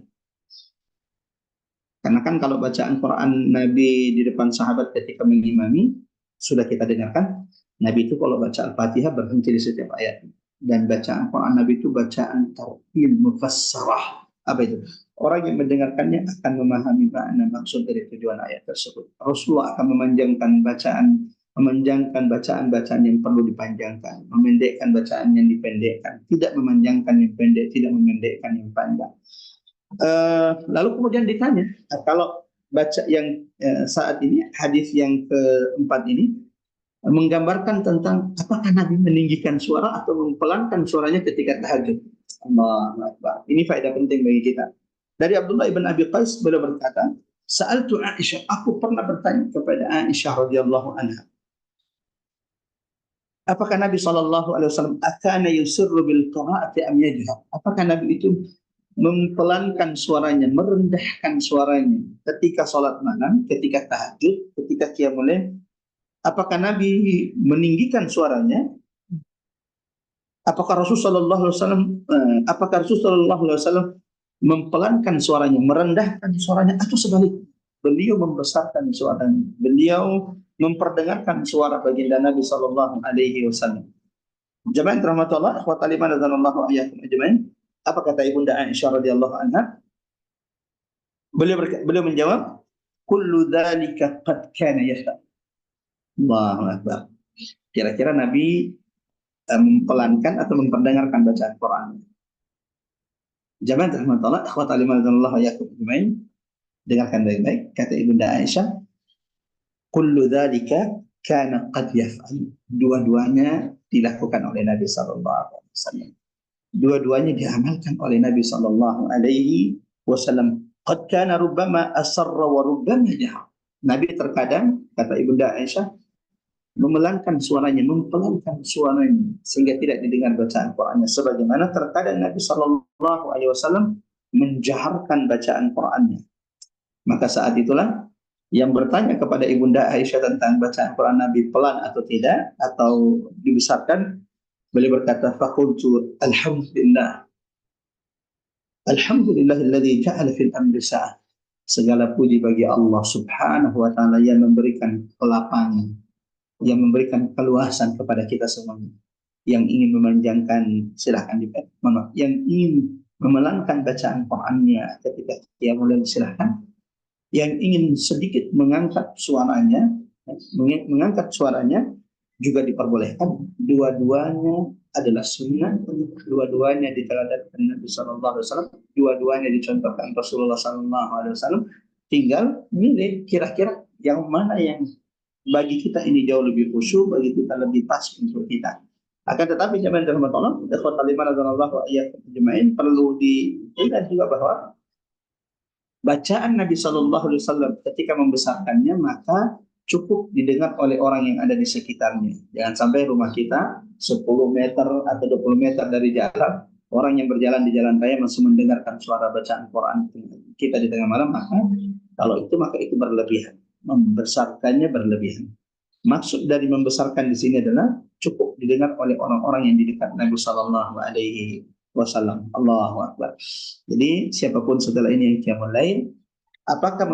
Karena kan kalau bacaan Quran Nabi di depan sahabat ketika mengimami sudah kita dengarkan, Nabi itu kalau baca Al-Fatihah berhenti di setiap ayat. Dan bacaan Quran Nabi itu bacaan tartil mufassarah. Apa itu? Orang yang mendengarkannya akan memahami makna maksud dari tujuan ayat tersebut. Rasulullah akan memanjangkan bacaan-bacaan yang perlu dipanjangkan, memendekkan bacaan yang dipendekkan, tidak memanjangkan yang pendek, tidak memendekkan yang panjang. Lalu kemudian ditanya, kalau baca yang saat ini hadis yang keempat ini menggambarkan tentang apakah Nabi meninggikan suara atau mempelankan suaranya ketika tahajud. Allahu Akbar. Ini faedah penting bagi kita. Dari Abdullah ibn Abi Qais beliau berkata, "Sa'altu Aisyah, aku pernah bertanya kepada Aisyah radhiyallahu anha, apakah Nabi sallallahu alaihi wasallam akana yusirru bil qira'ati am yajhar?" Apakah Nabi itu mempelankan suaranya, merendahkan suaranya ketika sholat malam, ketika tahajud, ketika qiyamul lail? Apakah Nabi meninggikan suaranya? Apakah Rasulullah SAW mempelankan suaranya, merendahkan suaranya, atau sebaliknya? Beliau membesarkan suaranya, beliau memperdengarkan suara baginda Nabi Sallallahu Alaihi Wasallam. Jemaah rahmatullah, akhwat iman radhiyallahu iyyakum ajmain. Apa kata Ibunda Aisyah radhiyallahu anha? Beliau menjawab, kullu dzalika qad kana yaf'al. Allahu akbar. Kira-kira Nabi mempelankan atau memperdengarkan bacaan Quran. Jemaah rahmatullah, akhwat iman radhiyallahu iyyakum ajmain. Dengarkan baik-baik kata Ibunda Aisyah, kullu dzalika kana qad yaf'al. Dua-duanya dilakukan oleh Nabi sallallahu alaihi wasallam. Dua-duanya diamalkan oleh Nabi sallallahu alaihi wasallam. Qad kana rubbama asarra wa rubbama jahar. Nabi terkadang, kata Ibunda Aisyah, memelankan suaranya, mempelankan suaranya sehingga tidak didengar bacaan Qur'annya, sebagaimana terkadang Nabi sallallahu alaihi wasallam menjaharkan bacaan Qur'annya. Maka saat itulah yang bertanya kepada Ibunda Aisyah tentang bacaan Quran Nabi pelan atau tidak, atau dibesarkan, beliau berkata, faqultu alhamdulillah, alhamdulillahilladzi ja'ala fil amri sa'ah. Segala puji bagi Allah Subhanahu wa taala yang memberikan kelapangan, yang memberikan keluasan kepada kita semuanya. Yang ingin memanjangkan, silahkan yang ingin memelangkan bacaan Qur'annya ketika dia mulai, silahkan. Yang ingin sedikit mengangkat suaranya juga diperbolehkan. Dua-duanya adalah sunnah, dua-duanya diteladankan Nabi Sallallahu Alaihi Wasallam, dua-duanya dicontohkan Rasulullah Sallallahu Alaihi Wasallam. Tinggal milih kira-kira yang mana yang bagi kita ini jauh lebih khusyuk, bagi kita lebih pas untuk kita. Akan tetapi jemaah rahmatullah, ikhwatal iman radhiyallahu iyyakum ajmain, perlu diingat juga bahwa bacaan Nabi Shallallahu Alaihi Wasallam ketika membesarkannya maka cukup didengar oleh orang yang ada di sekitarnya. Jangan sampai rumah kita 10 meter atau 20 meter dari jalan, orang yang berjalan di jalan raya masih mendengarkan suara bacaan Quran kita di tengah malam. Maka itu berlebihan, membesarkannya berlebihan. Maksud dari membesarkan di sini adalah cukup didengar oleh orang-orang yang di dekat Nabi Shallallahu Alaihi Wasallam. Allahu Akbar. Jadi siapapun setelah ini yang qiyamul lail, apakah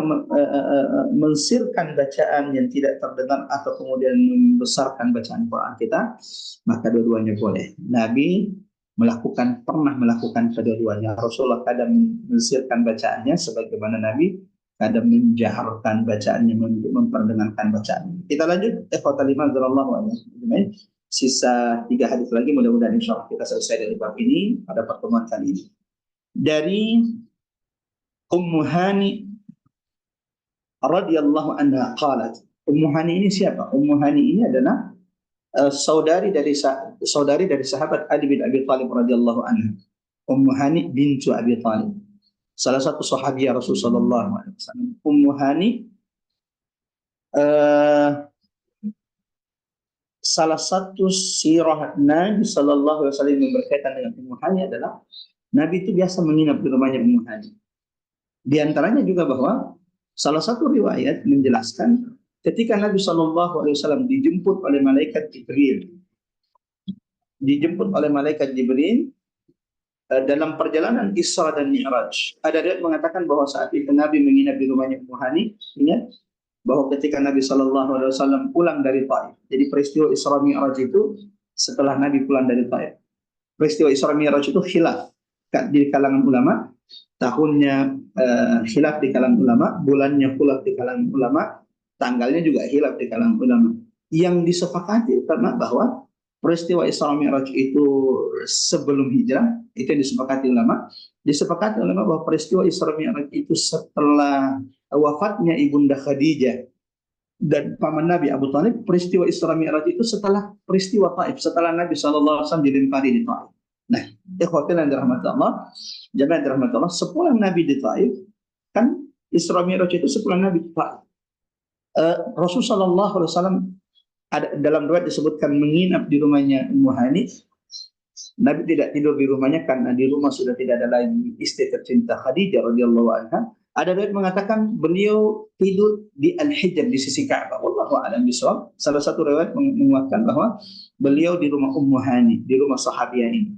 mensirkan bacaan yang tidak terdengar atau kemudian membesarkan bacaan Quran kita, maka dua-duanya boleh. Nabi pernah melakukan kedua-duanya. Rasulullah kadang mensirkan bacaannya sebagaimana Nabi kadang menjaharkan bacaannya, memperdengarkan bacaan. Kita lanjut. Ikhwatal iman radhiyallahu anhum. Sisa 3 hadis lagi, mudah-mudahan insyaallah kita selesai dari bab ini pada pertemuan kali ini. Dari Ummu Hani radhiyallahu anha qalat. Ummu Hani ini siapa? Ummu Hani ini adalah saudari dari sahabat Ali bin Abi Thalib radhiyallahu anha. Ummu Hani bintu Abi Thalib, salah satu sahabiah Rasulullah sallallahu alaihi wasallam. Ummu Hani salah satu sirah Nabi Sallallahu Alaihi Wasallam yang berkaitan dengan Ummu Hani adalah Nabi itu biasa menginap di rumahnya Ummu Hani. Di antaranya juga bahwa salah satu riwayat menjelaskan ketika Nabi Sallallahu Alaihi Wasallam dijemput oleh malaikat Jibril dalam perjalanan Isra dan Mi'raj. Ada riwayat mengatakan bahwa saat itu Nabi menginap di rumahnya Ummu Hani. Ingat bahwa ketika Nabi Shallallahu Alaihi Wasallam pulang dari Taif, jadi peristiwa Isra Mi'raj itu setelah Nabi pulang dari Taif. Peristiwa Isra Mi'raj itu khilaf di kalangan ulama, tahunnya khilaf di kalangan ulama, bulannya khilaf di kalangan ulama, tanggalnya juga khilaf di kalangan ulama. Yang disepakati karena bahwa peristiwa Isra Mi'raj itu sebelum hijrah, itu yang disepakati ulama. Disepakati ulama bahwa peristiwa Isra Mi'raj itu setelah wafatnya Ibunda Khadijah dan paman Nabi Abu Thalib. Peristiwa Isra Mi'raj itu setelah peristiwa Taif, setelah Nabi SAW dilempari di Taif. Nah, ikhwatin yang dirahmati Allah, jemaah yang dirahmati Allah, sepulang Nabi di Taif, kan Isra Mi'raj itu sepulang Nabi di Taif. Rasulullah SAW dalam riwayat disebutkan menginap di rumahnya Ummu Hani Nabi tidak tidur di rumahnya karena di rumah sudah tidak ada lagi istri tercinta Khadijah radhiyallahu anha. Ada riwayat mengatakan beliau tidur di Al-Hijr di sisi Ka'bah. Wallahu a'lam bishawab. Salah satu riwayat menguatkan bahwa beliau di rumah Ummu Hani, di rumah sahabiah ini.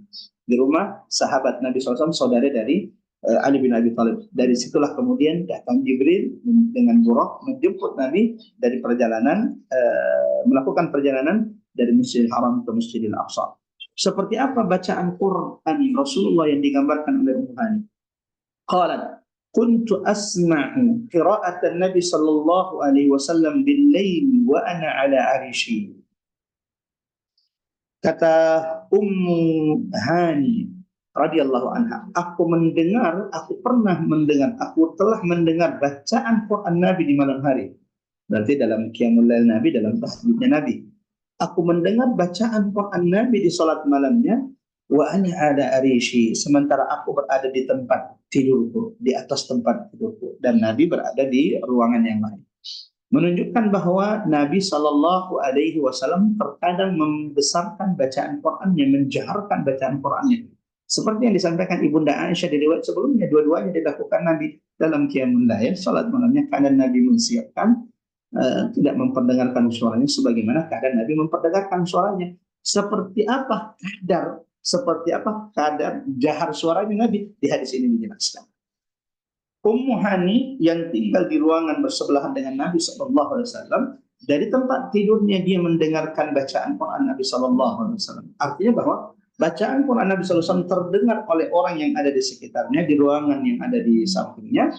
Di rumah sahabat Nabi SAW, saudara dari Ali bin Abi Thalib. Dari situlah kemudian datang Jibril dengan buraq menjemput Nabi dari perjalanan, melakukan perjalanan dari Masjidil Haram ke Masjidil Aqsa. Seperti apa bacaan Quran Rasulullah yang digambarkan oleh Ummu Hani? Qalat, kuntu asma'u qira'atan Nabi sallallahu alaihi wasallam bil-lail wa ana ala arishi. Kata Ummu Hani radhiyallahu anha, aku telah mendengar bacaan Quran Nabi di malam hari. Berarti dalam qiyamul lail Nabi, dalam tahajudnya Nabi. Aku mendengar bacaan Quran Nabi di salat malamnya, wa ana ada arishi, sementara aku berada di tempat tidurku, di atas tempat tidurku, dan Nabi berada di ruangan yang lain. Menunjukkan bahwa Nabi Shallallahu Alaihi Wasallam terkadang membesarkan bacaan Qurannya, menjaharkan bacaan Qurannya. Seperti yang disampaikan Ibunda Aisyah di riwayat sebelumnya, dua-duanya dilakukan Nabi dalam qiyamul lail, salat malamnya, karena Nabi mensiapkan tidak memperdengarkan suaranya sebagaimana keadaan Nabi memperdengarkan suaranya. Seperti apa kadar jahar suaranya Nabi di hadis ini dijelaskan. Ummu Hani yang tinggal di ruangan bersebelahan dengan Nabi sallallahu alaihi wasallam, dari tempat tidurnya dia mendengarkan bacaan Quran Nabi sallallahu alaihi wasallam. Artinya bahwa bacaan Quran Nabi sallallahu alaihi wasallam terdengar oleh orang yang ada di sekitarnya, di ruangan yang ada di sampingnya.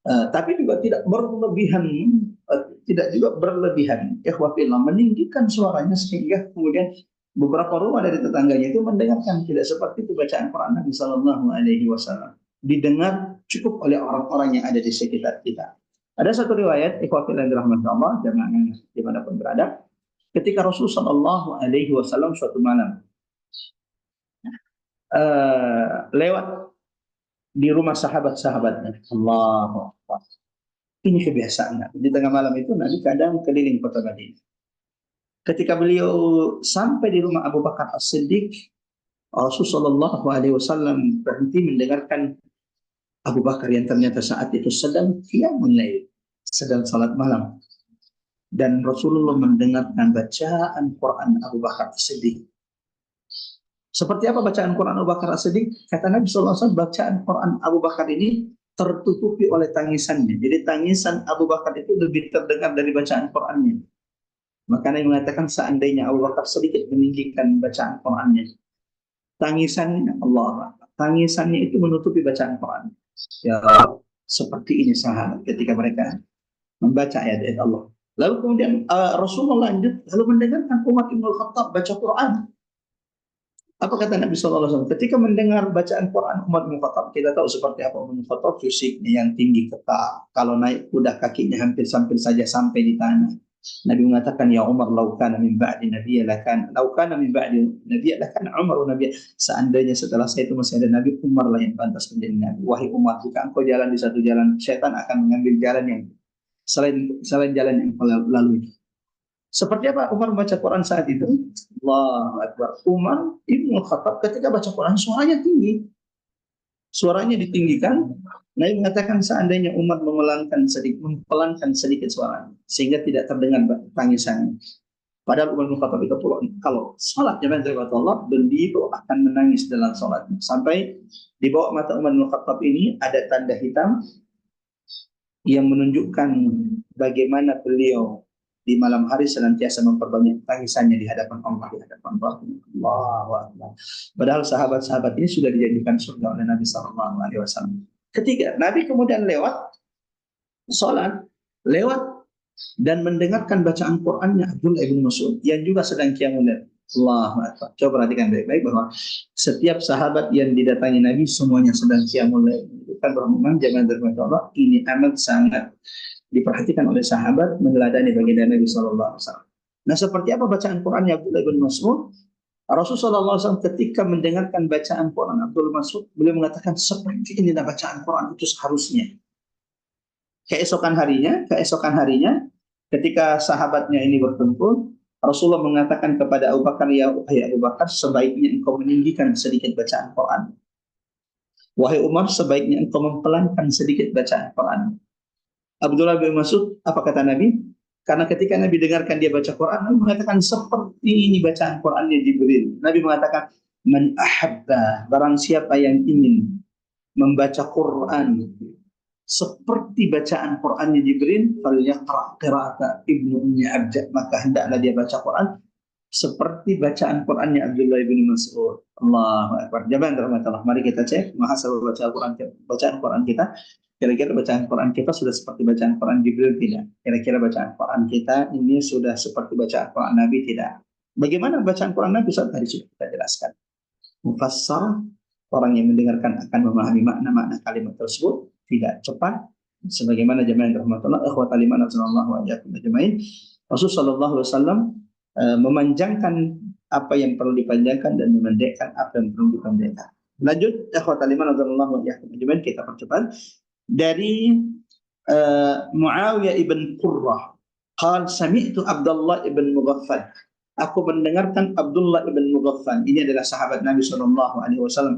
Tapi juga tidak berlebihan, ikhwafillah, meninggikan suaranya sehingga kemudian beberapa rumah dari tetangganya itu mendengarkan. Tidak seperti itu bacaan Quran Nabi Sallallahu Alaihi Wasallam, didengar cukup oleh orang-orang yang ada di sekitar kita. Ada satu riwayat, ikhwafillah dirahmati Allah, jangan dimanapun berada, ketika Rasulullah Sallallahu Alaihi Wasallam suatu malam lewat di rumah sahabat-sahabatnya. Allahu Akbar. Ini kebiasaan Nabi. Di tengah malam itu Nabi kadang keliling kota Madinah. Ketika beliau sampai di rumah Abu Bakar As-Siddiq, Rasulullah SAW berhenti mendengarkan Abu Bakar yang ternyata saat itu sedang qiyamul lail, sedang salat malam. Dan Rasulullah mendengarkan bacaan Quran Abu Bakar As-Siddiq. Seperti apa bacaan Quran Abu Bakar As-Siddiq? Kata Nabi SAW, bacaan Quran Abu Bakar ini tertutupi oleh tangisannya. Jadi tangisan Abu Bakar itu lebih terdengar dari bacaan Qurannya. Makanya mengatakan seandainya Abu Bakar sedikit meninggikan bacaan Qurannya, tangisannya itu menutupi bacaan Quran. Ya, seperti ini sahabat ketika mereka membaca ayat-ayat Allah. Lalu kemudian Rasulullah lanjut lalu mendengarkan Umar bin Khattab baca Quran. Apa kata Nabi SAW? Ketika mendengar bacaan Quran Umar bin Khattab, kita tahu seperti apa Umar bin Khattab, fisiknya yang tinggi kekar. Kalau naik kuda kakinya hampir saja sampai di tanah. Nabi mengatakan, ya Umar, laukana min ba'di nabiyya lakan, laukana min ba'di nabiyya lakan Umar nabiyya. Seandainya setelah saya itu masih ada Nabi, Umar lah yang pantas menjadi Nabi. Wahai Umar, jika engkau jalan di satu jalan, syaitan akan mengambil jalan yang selain jalan yang kau lalui. Seperti apa Umar membaca Quran saat itu? Allahu Akbar. Umar Ibn Khattab ketika baca Quran suaranya tinggi. Suaranya ditinggikan. Nabi mengatakan seandainya Umar mempelankan sedikit suaranya sehingga tidak terdengar tangisannya. Padahal Umar Ibn Khattab itu kalau salat jamaah dari Allah, beliau akan menangis dalam salatnya. Sampai di bawah mata Umar Ibn Khattab ini ada tanda hitam yang menunjukkan bagaimana beliau di malam hari senantiasa memperbanyak tangisannya di hadapan Allah, Allahu Akbar. Padahal sahabat-sahabat ini sudah dijadikan surga oleh Nabi Sallallahu Alaihi Wasallam. Ketiga, Nabi kemudian lewat dan mendengarkan bacaan Qurannya Abdullah bin Mas'ud yang juga sedang qiyamul lail. Allahu Akbar. Coba perhatikan baik-baik bahwa setiap sahabat yang didatangi Nabi semuanya sedang qiyamul lail. Bukan berhubungan jangan terbaik Allah. Ini amat sangat diperhatikan oleh sahabat meneladani baginda Nabi Sallallahu Alaihi Wasallam. Nah, seperti apa bacaan Qurannya Abdullah bin Mas'ud? Rasulullah SAW ketika mendengarkan bacaan Quran Abdullah bin Mas'ud, beliau mengatakan seperti inilah bacaan Quran itu seharusnya. Keesokan harinya, ketika sahabatnya ini berkumpul, Rasulullah mengatakan kepada Abu Bakar, ya wahai Abu Bakar, sebaiknya engkau meninggikan sedikit bacaan Quran. Wahai Umar, sebaiknya engkau mempelankan sedikit bacaan Quran. Abdullah bin Mas'ud, apa kata Nabi? Karena ketika Nabi dengarkan dia baca Quran, Nabi mengatakan seperti ini bacaan Qurannya Jibril. Nabi mengatakan, man ahabba, barang siapa yang ingin membaca Quran seperti bacaan Qurannya Jibril, falyaqra qira'ata Ibnu Ummi Abd, maka hendaklah dia baca Quran seperti bacaan Qurannya Abdullah bin Mas'ud. Allahu Akbar. Jamaah rahmatullah, mari kita cek muhasabah bacaan Quran kita. Kira-kira bacaan Quran kita sudah seperti bacaan Quran Jibril tidak? Kira-kira bacaan Quran kita ini sudah seperti bacaan Quran Nabi tidak? Bagaimana bacaan Quran Nabi? Tadi sudah kita jelaskan. Mufassar, orang yang mendengarkan akan memahami makna-makna kalimat tersebut, tidak cepat. Sebagaimana jamaah yang rahmatullah, ikhwatal iman azanallahu wa iyyakum ajmain. Rasulullah sallallahu alaihi wasallam memanjangkan apa yang perlu dipanjangkan dan memendekkan apa yang perlu dipendekkan. Lanjut, ikhwatal iman azanallahu wa iyyakum ajmain, kita percepat. Dari Muawiyah ibn Qurrah, qal sami'tu Abdullah ibn Mughaffal, aku mendengarkan Abdullah ibn Mughaffal. Ini adalah sahabat Nabi SAW.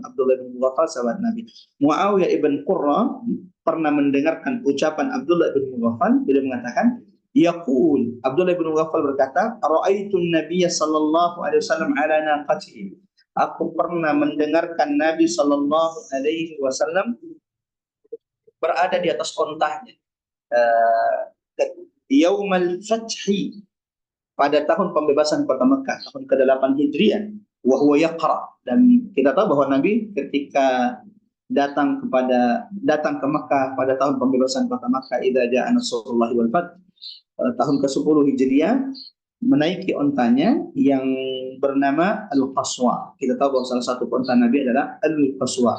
Abdullah ibn Mughaffal sahabat Nabi. Muawiyah ibn Qurrah pernah mendengarkan ucapan Abdullah ibn Mughaffal. Beliau mengatakan, yaqul, Abdullah ibn Mughaffal berkata, ra'aitu an-nabiy sallallahu alaihi wasallam ala naqatihi, aku pernah mendengarkan Nabi sallallahu alaihi wasallam berada di atas ontanya. Yaumal Fathi, pada tahun pembebasan kota Mekah, tahun ke-8 Hijriah, wa huwa yaqra, dan kita tahu bahwa Nabi ketika datang ke Mekah pada tahun pembebasan kota Mekah, idza jaa nasrullahi wal fath, tahun ke-10 Hijriah, menaiki ontanya yang bernama Al-Qaswa. Kita tahu bahwa salah satu onta Nabi adalah Al-Qaswa.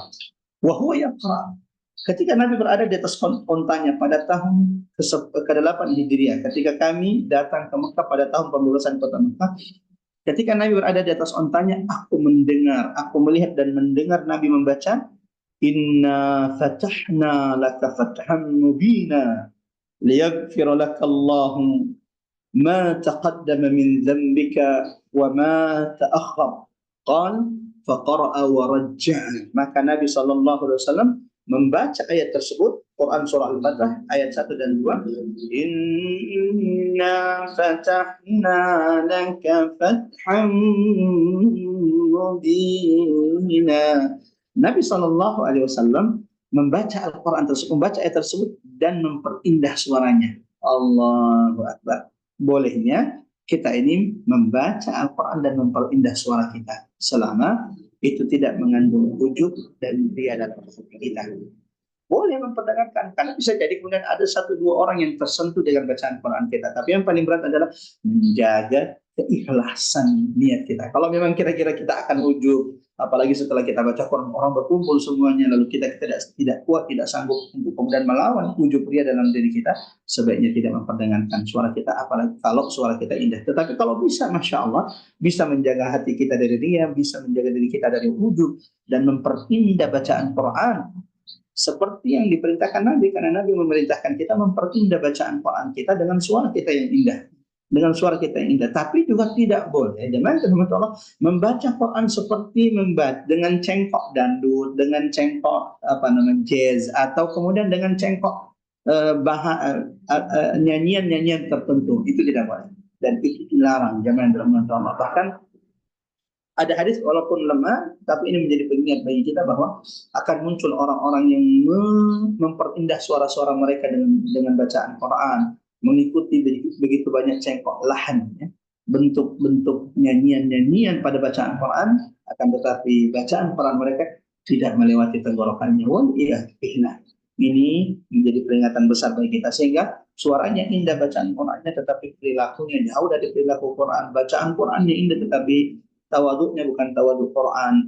Wa huwa yaqra. Ketika Nabi berada di atas ontanya pada tahun ke-8 Hijriah, ketika kami datang ke Mekah pada tahun pembebasan kota Mekah, ketika Nabi berada di atas ontanya, aku melihat dan mendengar Nabi membaca, inna fatahna laka fathan mubina liyaghfira laka Allahu ma taqaddama min dhanbika wa ma ta'akhkhar. Qal faqara'a wa rajja'a. Maka Nabi sallallahu alaihi wasallam membaca ayat tersebut, Quran surah Al-Fatah ayat 1 dan 2. Inna fatahna laka fatham mubina. Nabi sallallahu alaihi wasallam membaca Al-Quran tersebut, membaca ayat tersebut dan memperindah suaranya. Allahu Akbar. Bolehnya kita ini membaca Al-Quran dan memperindah suara kita selama itu tidak mengandung ujub dan ria dalam hati kita. Boleh memperdengarkan, karena bisa jadi kemudian ada 1-2 orang yang tersentuh dengan bacaan Quran kita. Tapi yang paling berat adalah menjaga keikhlasan niat kita. Kalau memang kira-kira kita akan ujub, apalagi setelah kita baca Quran, orang berkumpul semuanya, lalu kita tidak kuat, tidak sanggup untuk kemudian melawan ujub ria dalam diri kita, sebaiknya tidak memperdengarkan suara kita, apalagi kalau suara kita indah. Tetapi kalau bisa, Masya Allah, bisa menjaga hati kita dari ria, bisa menjaga diri kita dari ujub, dan memperindah bacaan Quran seperti yang diperintahkan Nabi, karena Nabi memerintahkan kita memperindah bacaan Quran kita dengan suara kita yang indah. Tapi juga tidak boleh jemaah membaca Quran seperti dengan cengkok dangdut, dengan cengkok jazz, atau kemudian dengan cengkok nyanyian-nyanyian tertentu. Itu tidak boleh dan itu dilarang jemaah Allah. Bahkan ada hadis walaupun lemah, tapi ini menjadi pengingat bagi kita bahwa akan muncul orang-orang yang memperindah suara-suara mereka dengan bacaan Quran, mengikuti begitu banyak cengkok lahan, ya, bentuk-bentuk nyanyian-nyanyian pada bacaan Quran, akan tetapi bacaan Quran mereka tidak melewati tenggorokannya. Ini menjadi peringatan besar bagi kita, sehingga suaranya indah bacaan Qurannya, tetapi perilakunya jauh dari perilaku Quran. Bacaan Qurannya indah, tetapi tawaduknya bukan tawaduk Quran.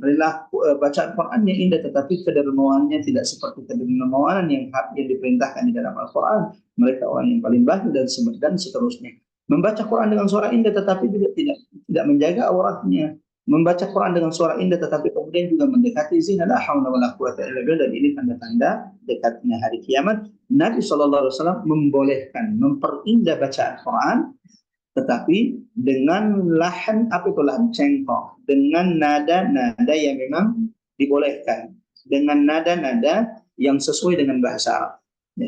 Bacaan Qurannya indah, tetapi kedermawanannya tidak seperti kedermawanan yang diperintahkan di dalam Al-Quran. Mereka orang yang paling baik dan seterusnya. Membaca Quran dengan suara indah, tetapi juga tidak menjaga auratnya. Membaca Quran dengan suara indah, tetapi kemudian juga mendekati zina. La haula wala quwwata illa billah. Dan ini tanda-tanda dekatnya hari kiamat. Nabi SAW membolehkan memperindah bacaan Quran, tetapi dengan lahan, apa itu lahan? Cengkok, dengan nada-nada yang memang dibolehkan, dengan nada-nada yang sesuai dengan bahasa Arab,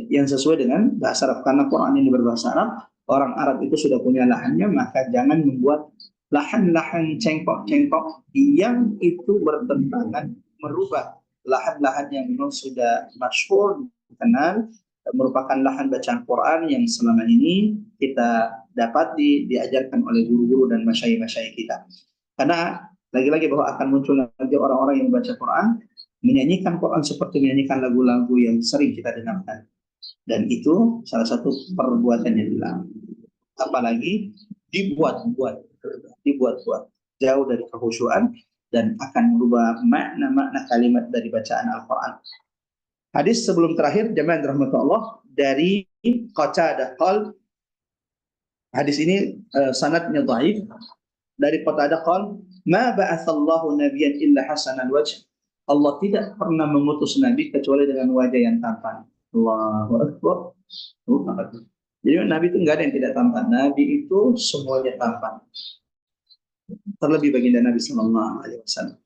yang sesuai dengan bahasa Arab. Karena Quran ini berbahasa Arab, orang Arab itu sudah punya lahannya, maka jangan membuat lahan-lahan cengkok-cengkok yang itu bertentangan, merubah lahan-lahan yang memang sudah masyhur, dikenal, merupakan lahan bacaan Quran yang selama ini kita dapat diajarkan oleh guru-guru dan masyayikh-masyayikh kita. Karena lagi-lagi bahwa akan muncul lagi orang-orang yang membaca Quran, menyanyikan Quran seperti menyanyikan lagu-lagu yang sering kita dengarkan. Dan itu salah satu perbuatan yang dilarang. Apalagi dibuat-buat, jauh dari kekhusyuan dan akan merubah makna-makna kalimat dari bacaan Al-Quran. Hadis sebelum terakhir, jemaah rahmatullah, dari Qatadah qal, hadis ini sanadnya dhaif, dari Qatadah qal, ma ba'atsallahu nabiyyan illa hasanal wajh. Allah tidak pernah mengutus nabi kecuali dengan wajah yang tampan. Allahu akbar. Jadi nabi itu enggak ada yang tidak tampan. Nabi itu semuanya tampan. Terlebih baginda Nabi sallallahu alaihi wasallam.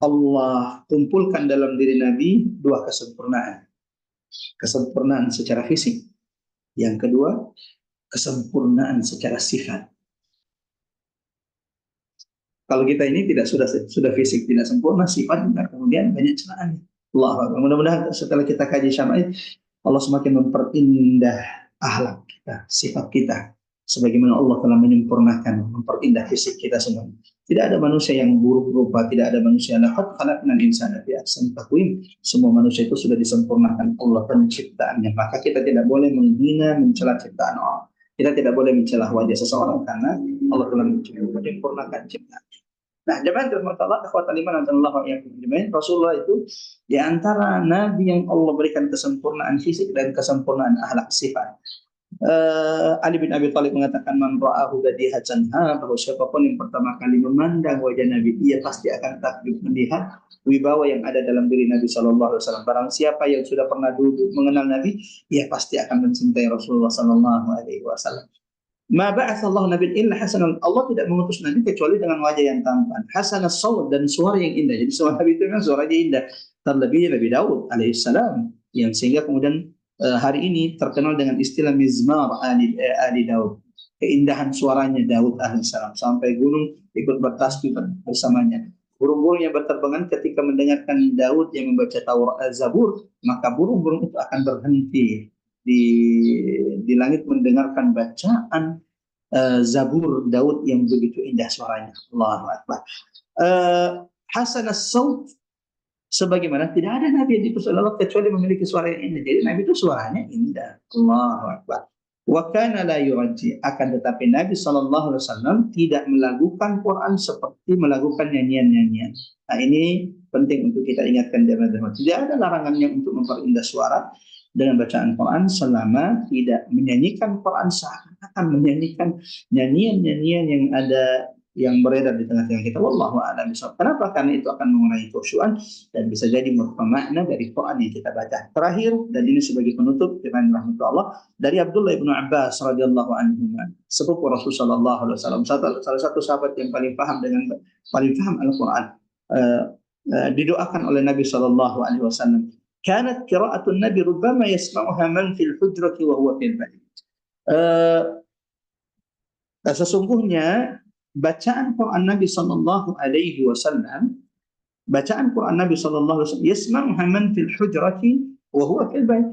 Allah kumpulkan dalam diri Nabi dua kesempurnaan. Kesempurnaan secara fisik. Yang kedua, kesempurnaan secara sifat. Kalau kita ini tidak sudah fisik tidak sempurna, sifat juga kemudian banyak celahannya. Allah, mudah-mudahan setelah kita kaji syama'id, Allah semakin memperindah akhlak kita, sifat kita, sebagaimana Allah telah menyempurnakan, memperindah fisik kita semua. Tidak ada manusia yang buruk rupa, tidak ada manusia yang laqad khalaqnal insana fi ahsani taqwim. Semua manusia itu sudah disempurnakan Allah penciptaannya. Maka kita tidak boleh menghina, mencela ciptaan Allah. Kita tidak boleh mencela wajah seseorang karena Allah telah menyempurnakan ciptaan. Nah, jemaah rahmatullah, ikhwatal iman Allah ya jemaah, Rasulullah itu di antara nabi yang Allah berikan kesempurnaan fisik dan kesempurnaan akhlak sifat. Ali bin Abi Thalib mengatakan, man ra'ahu badihatan, bahwa siapapun yang pertama kali memandang wajah Nabi, ia pasti akan takjub melihat wibawa yang ada dalam diri Nabi sallallahu alaihi wasallam. Barang siapa yang sudah pernah duduk mengenal Nabi, ia pasti akan mencintai Rasulullah sallallahu alaihi wasallam. Ma ba'atsallahu nabiyyan illa hasanan. Allah tidak mengutus nabi kecuali dengan wajah yang tampan, hasanas saut, dan suara yang indah. Jadi suara Nabi itu kan suaranya indah. Terlebih Nabi Daud alaihissalam, yang sehingga kemudian hari ini terkenal dengan istilah mizmar ali Daud. Keindahan suaranya Daud alaihissalam, sampai gunung ikut bertasbih bersamanya. Burung-burung yang berterbangan ketika mendengarkan Daud yang membaca Taurat Zabur, maka burung-burung itu akan berhenti di langit mendengarkan bacaan Zabur Daud yang begitu indah suaranya. Allahu Akbar. Hasan as-saut, sebagaimana tidak ada nabi yang diutus Allah kecuali memiliki suara yang indah. Jadi nabi itu suaranya indah. Allahu Akbar. Wa kana la yurji, akan tetapi Nabi sallallahu alaihi wasallam tidak melakukan Quran seperti melakukan nyanyian-nyanyian. Nah, ini penting untuk kita ingatkan jemaah. Tidak ada larangannya untuk memperindah suara dengan bacaan Quran selama tidak menyanyikan Quran seakan-akan menyanyikan nyanyian-nyanyian yang ada, yang beredar di tengah-tengah kita. Wallahu a'lam bishawab. Kenapa? Karena itu akan mengurangi khusyuan dan bisa jadi merupakan makna dari Quran yang kita baca. Terakhir, dan ini sebagai penutup, dengan rahmatullah, dari Abdullah bin Abbas radhiyallahu anhu, sepupu Rasul sallallahu alaihi wasallam, salah satu sahabat yang paling paham Al-Quran, didoakan oleh Nabi sallallahu alaihi wasallam. Kanat qira'atun Nabi rubbama yasma'uha man fil hujrati wa huwa fil bait. Sesungguhnya bacaan Quran Nabi sallallahu alaihi wasallam, yasma'uha man fil hujrati wa huwa fil bait.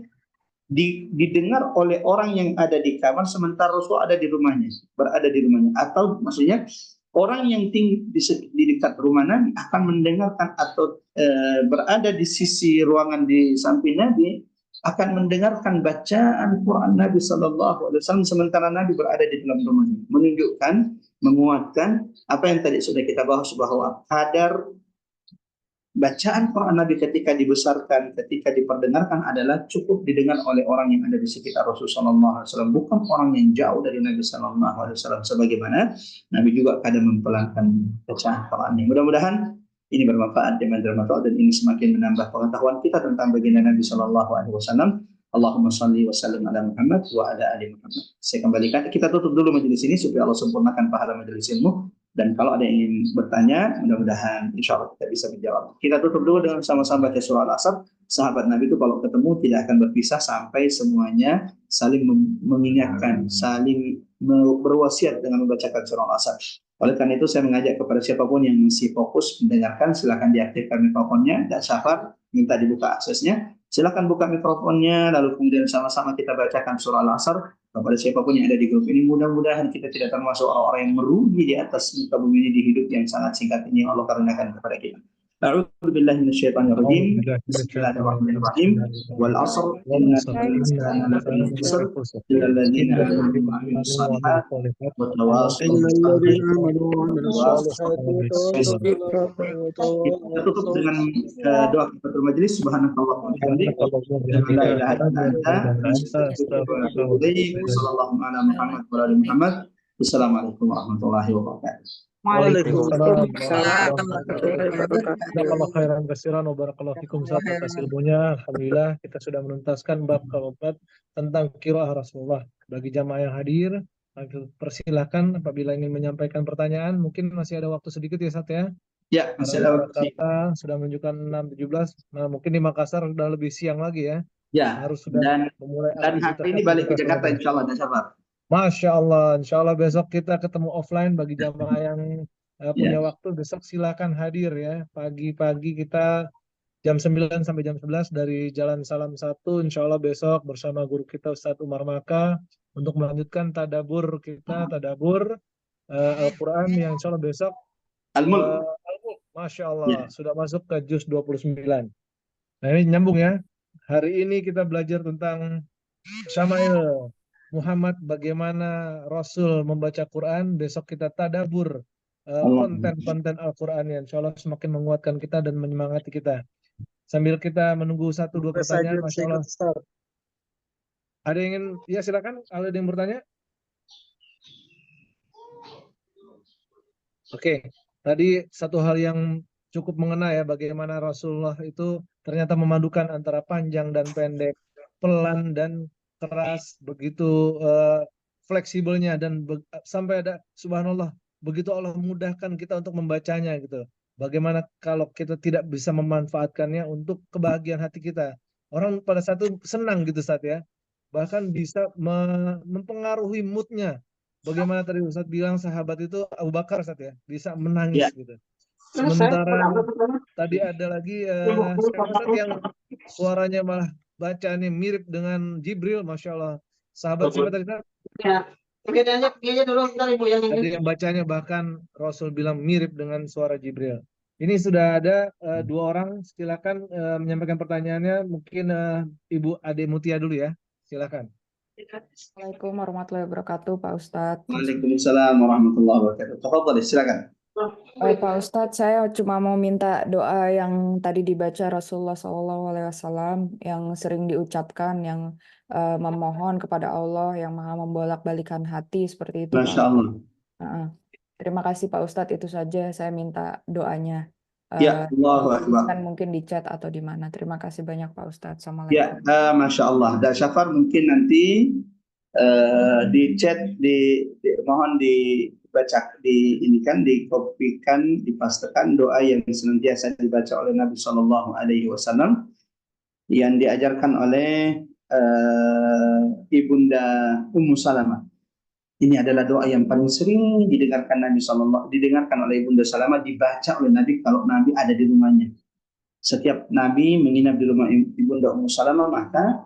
Didengar oleh orang yang ada di kamar sementara Rasul ada di rumahnya, berada di rumahnya, atau maksudnya orang yang tinggi di dekat rumah Nabi akan mendengarkan, atau berada di sisi ruangan di samping Nabi akan mendengarkan bacaan Quran Nabi sallallahu alaihi wasallam sementara Nabi berada di dalam rumahnya. Menunjukkan, menguatkan apa yang tadi sudah kita bahas, bahwa kadar bacaan Quran Nabi ketika dibesarkan, ketika diperdengarkan adalah cukup didengar oleh orang yang ada di sekitar Rasulullah SAW, bukan orang yang jauh dari Nabi SAW. Sebagaimana Nabi juga kadang mempelankan bacaan Quran. Mudah-mudahan ini bermanfaat dan ini semakin menambah pengetahuan kita tentang baginda Nabi SAW. Allahumma shalli wa sallim ala Muhammad wa ala ali Muhammad. Saya kembalikan, kita tutup dulu majelis ini supaya Allah sempurnakan pahala majelis ilmu. Dan kalau ada yang ingin bertanya, mudah-mudahan insya Allah kita bisa menjawab. Kita tutup dulu dengan sama-sama baca surah Al-Asr. Sahabat Nabi itu kalau ketemu tidak akan berpisah sampai semuanya saling mengingatkan, saling berwasiat dengan membacakan surah Al-Asr. Oleh karena itu saya mengajak kepada siapapun yang masih fokus mendengarkan, silakan diaktifkan mikrofonnya. Dan Syafar minta dibuka aksesnya. Silakan buka mikrofonnya, lalu kemudian sama-sama kita bacakan surah Al-Asr. Kepada siapapun yang ada di grup ini, mudah-mudahan kita tidak termasuk orang-orang yang merugi di atas muka bumi ini di hidup yang sangat singkat ini yang Allah karuniakan kepada kita. A'udzubillahi minasyaitonirrajim. Bismillahirrahmanirrahim. Wal 'ashr innal insana lafi khusr illa alladziina aamanu wa 'amilus shalihaat wa tawashaw bis sabri wa tawashaw bis sabr. Kita tutup dengan doa kafatul majelis. Subhanakallahumma wa bihamdika la ilaha illa anta astaghfiruka wa atubu ilaik. Wassallallahu ala Muhammad wa ala Muhammad. Wassalamualaikum warahmatullahi wabarakatuh. Waalaikumsalam warahmatullahi wabarakatuh. Jazakallahu khairan katsiran wa barakallahu fikum atas ilmunya. Alhamdulillah kita sudah menuntaskan bab keempat tentang qiraah Rasulullah. Bagi jamaah yang hadir, persilahkan apabila ingin menyampaikan pertanyaan. Mungkin masih ada waktu sedikit ya, Sat ya. Ya, masih ada waktu. Sudah menunjukkan 6.17. Nah, mungkin di Makassar sudah lebih siang lagi ya. Ya, harus sudah memulai dan hari ini balik ke Jakarta insya Allah, Sabar. Masya Allah, insya Allah besok kita ketemu offline. Bagi jamaah yang punya waktu, besok silakan hadir ya. Pagi-pagi kita jam 9 sampai jam 11 dari Jalan Salam 1, insya Allah besok bersama guru kita Ustadz Umar Maka untuk melanjutkan tadabur kita, tadabur Al-Quran yang insya Allah besok Al-Mulk. Masya Allah, sudah masuk ke juz 29. Nah ini nyambung ya. Hari ini kita belajar tentang Syama'il Muhammad, bagaimana Rasul membaca Quran. Besok kita tadabur konten-konten Al-Quran yang insya Allah semakin menguatkan kita dan menyemangati kita. Sambil kita menunggu 1-2 pertanyaan, Masya Allah. Ada yang ingin? Ya silakan, ada yang bertanya? Oke, tadi satu hal yang cukup mengena ya, bagaimana Rasulullah itu ternyata memadukan antara panjang dan pendek, pelan dan keras, begitu fleksibelnya dan sampai ada subhanallah, begitu Allah mudahkan kita untuk membacanya gitu. Bagaimana kalau kita tidak bisa memanfaatkannya untuk kebahagiaan hati kita. Orang pada saat itu senang gitu saat ya. Bahkan bisa mempengaruhi moodnya. Bagaimana tadi Ustadz bilang sahabat itu Abu Bakar saat ya, bisa menangis gitu. Sementara tadi ada lagi Ustadz yang suaranya malah bacaannya mirip dengan Jibril, Masya Allah. Sahabat siapa tadi? Tadi yang bacanya bahkan Rasul bilang mirip dengan suara Jibril. Ini sudah ada 2 orang, silakan menyampaikan pertanyaannya. Mungkin Ibu Ade Mutia dulu ya, silakan. Assalamualaikum warahmatullahi wabarakatuh, Pak Ustadz. Waalaikumsalam warahmatullahi wabarakatuh. Tafadhali, silakan. Pak Ustadz, saya cuma mau minta doa yang tadi dibaca Rasulullah SAW yang sering diucapkan, yang memohon kepada Allah yang maha membolak-balikan hati seperti itu, Masya Allah. Terima kasih Pak Ustadz, itu saja saya minta doanya. Ya, Allahu Akbar. Kan mungkin di chat atau di mana. Terima kasih banyak Pak Ustadz. Ya, Assalamualaikum. Masya Allah. Dan Syafar mungkin nanti di chat mohon dibaca, dikopikan, dipastikan doa yang senantiasa dibaca oleh Nabi Shallallahu Alaihi Wasallam yang diajarkan oleh Ibunda Ummu Salamah. Ini adalah doa yang paling sering didengarkan oleh Ibunda Salamah, dibaca oleh Nabi kalau Nabi ada di rumahnya. Setiap Nabi menginap di rumah Ibunda Ummu Salamah, maka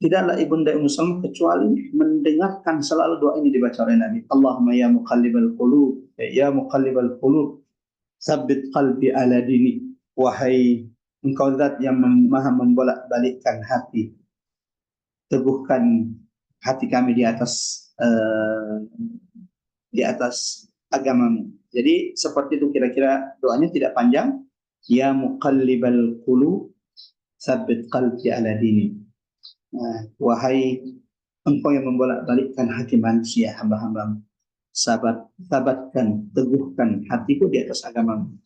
tidaklah Ibunda Ummu Salamah kecuali mendengarkan selalu doa ini dibaca oleh Nabi. Allahumma ya muqallibal qulub, tsabbit qalbi ala dini. Wahai Engkau zat yang maha membolak-balikkan hati, teguhkan hati kami di atas agamamu. Jadi seperti itu kira-kira doanya, tidak panjang. Ya muqallibal qulub, tsabbit qalbi ala dini. Wahai Engkau yang membolak-balikkan hati manusia, hamba-hambamu, sabatkan, teguhkan hatiku di atas agamamu.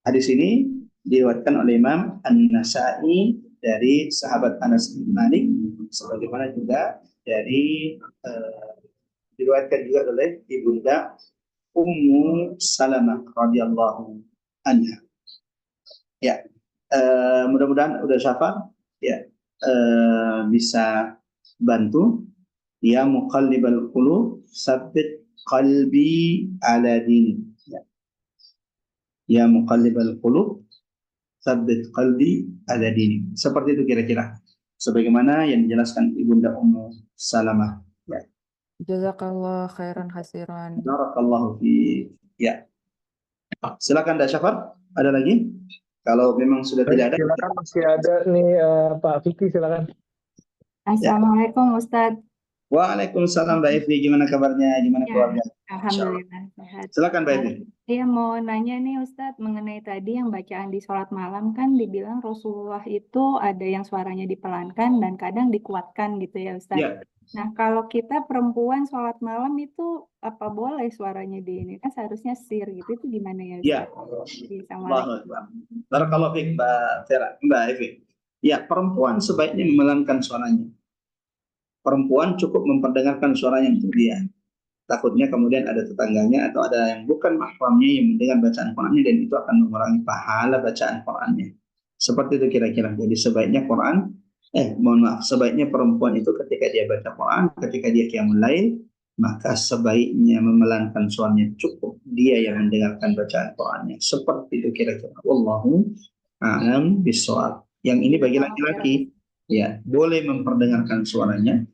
Hadis ini diriwayatkan oleh Imam An-Nasa'i dari sahabat Anas bin Malik, sebagaimana juga dari diriwayatkan juga oleh ibunda Ummu Salamah radhiyallahu anha. Ya, mudah-mudahan udah hafal. Ya, bisa bantu. Ya muqallibal qulub, tsabbit qalbi ala dinik. Ya muqallibal qulub, tsabbit qalbi ala dinik. Seperti itu kira-kira. Sebagaimana yang dijelaskan ibunda Ummu Salamah. Ya. Jazakallah khairan hasiran. Barakallahu fi. Ya. Silakan Dak Syafar, ada lagi? Kalau memang sudah tidak ada, Silakan, masih ada nih Pak Fikri, silakan. ya. Assalamualaikum Ustadz. Waalaikumsalam Mbak Evi, gimana kabarnya? Gimana Ya, keluarga? Alhamdulillah sehat. Silakan Mbak Evi. Iya mau nanya nih Ustadz mengenai tadi yang bacaan di sholat malam kan dibilang Rasulullah itu ada yang suaranya dipelankan dan kadang dikuatkan gitu ya Ustadz. Ya. Nah kalau kita perempuan sholat malam itu apa boleh suaranya di ini kan seharusnya sir gitu itu gimana ya Ya. Ustadz? Allahu Akbar. Barakallahu fiik Mbak Evi. Ya, perempuan sebaiknya memelankan suaranya. Perempuan cukup memperdengarkan suaranya untuk dia. Takutnya kemudian ada tetangganya atau ada yang bukan mahramnya yang mendengar bacaan Qurannya dan itu akan mengurangi pahala bacaan Qurannya. Seperti itu kira-kira. Jadi sebaiknya sebaiknya perempuan itu ketika dia baca Quran, ketika dia qiyamul lail, maka sebaiknya memelankan suaranya, cukup dia yang mendengarkan bacaan Qurannya. Seperti itu kira-kira. Wallahu a'lam bishawab. Yang ini bagi laki-laki, ya, boleh memperdengarkan suaranya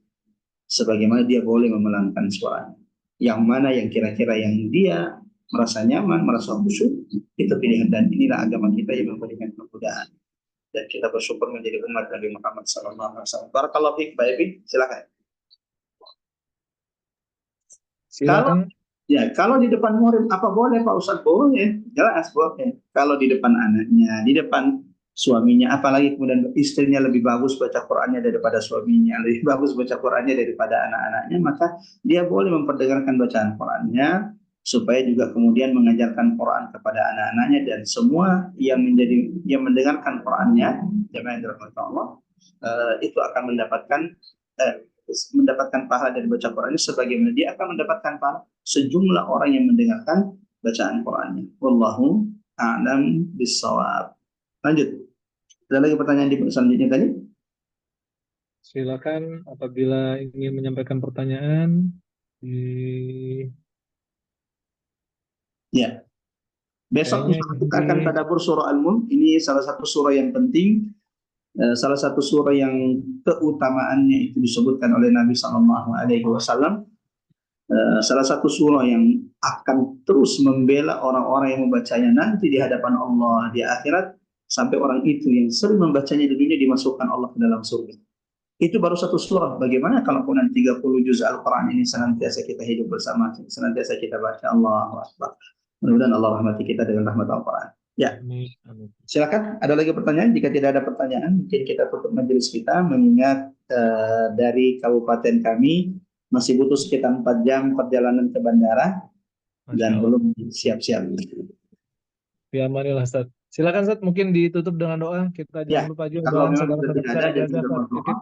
sebagaimana dia boleh memelankan suaranya. Yang mana yang kira-kira yang dia merasa nyaman, merasa khusyuk, itu pilihan. Dan inilah agama kita yang memberikan kemudahan. Dan kita bersyukur menjadi umat Nabi Muhammad SAW. Barakallahu fiik, Mbak Evi, silakan. Silakan. Kalau di depan murid apa boleh Pak Ustadz? Boleh, jelas boleh. Kalau di depan anaknya, di depan suaminya, apalagi kemudian istrinya lebih bagus baca Qur'annya daripada suaminya, lebih bagus baca Qur'annya daripada anak-anaknya, maka dia boleh memperdengarkan bacaan Qur'annya supaya juga kemudian mengajarkan Qur'an kepada anak-anaknya dan semua yang mendengarkan Qur'annya, jemaah yang dirahmati Allah, itu akan mendapatkan pahala dari baca Qur'annya sebagaimana dia akan mendapatkan pahala sejumlah orang yang mendengarkan bacaan Qur'annya. Wallahu a'lam bishawab. Lanjut. Ada lagi pertanyaan di selanjutnya tadi? Silakan apabila ingin menyampaikan pertanyaan. Ya. Besok Kayaknya kita akan tadabbur surah Al-Mulk. Ini salah satu surah yang penting, salah satu surah yang keutamaannya itu disebutkan oleh Nabi SAW. Salah satu surah yang akan terus membela orang-orang yang membacanya nanti di hadapan Allah di akhirat, sampai orang itu yang sering membacanya di dunia dimasukkan Allah ke dalam surga. Itu baru satu surah. Bagaimana kalau kemudian 30 juz Al-Quran ini senantiasa kita hidup bersama, senantiasa kita baca. Allahu Akbar. Mudah-mudahan Allah rahmati kita dengan rahmat Al-Quran. Ya, silakan. Ada lagi pertanyaan? Jika tidak ada pertanyaan, mungkin kita tutup majelis kita, mengingat dari kabupaten kami masih butuh sekitar 4 jam perjalanan ke bandara dan belum siap-siap. Ya, marilah Ustaz. Silakan Ustaz, mungkin ditutup dengan doa. Kita jangan lupa juga kalau doa memang saudara-saudara tidak kita ada dan jaga, tidak Pak. berdoa,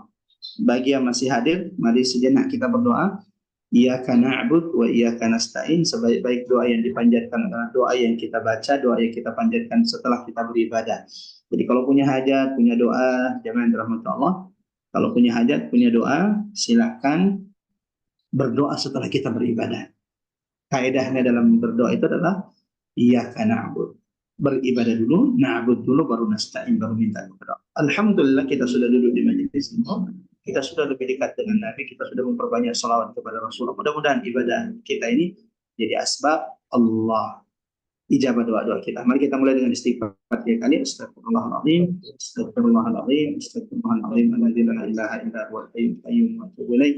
bagi yang masih hadir, mari sejenak kita berdoa. Iyyaka na'budu wa iyyaka nasta'in. Sebaik-baik doa yang dipanjatkan adalah doa yang kita baca, doa yang kita panjatkan setelah kita beribadah. Jadi kalau punya hajat, punya doa, jangan dirahmati Allah. Kalau punya hajat, punya doa, silakan berdoa setelah kita beribadah. Kaedahnya dalam berdoa itu adalah iyyaka na'budu. Beribadah dulu, na'bud dulu, baru nasta'in, baru minta kepada Allah. Alhamdulillah kita sudah duduk di majelis ini. Kita sudah lebih dekat dengan Nabi, kita sudah memperbanyak salawat kepada Rasulullah. Mudah-mudahan ibadah kita ini jadi asbab Allah ijabah doa-doa kita. Mari kita mulai dengan istighfar 3 kali. Astagfirullahaladzim, astagfirullahaladzim, astagfirullahaladzim, alladzi la ilaha illa huwal hayyul qayyum wa atubu ilaih.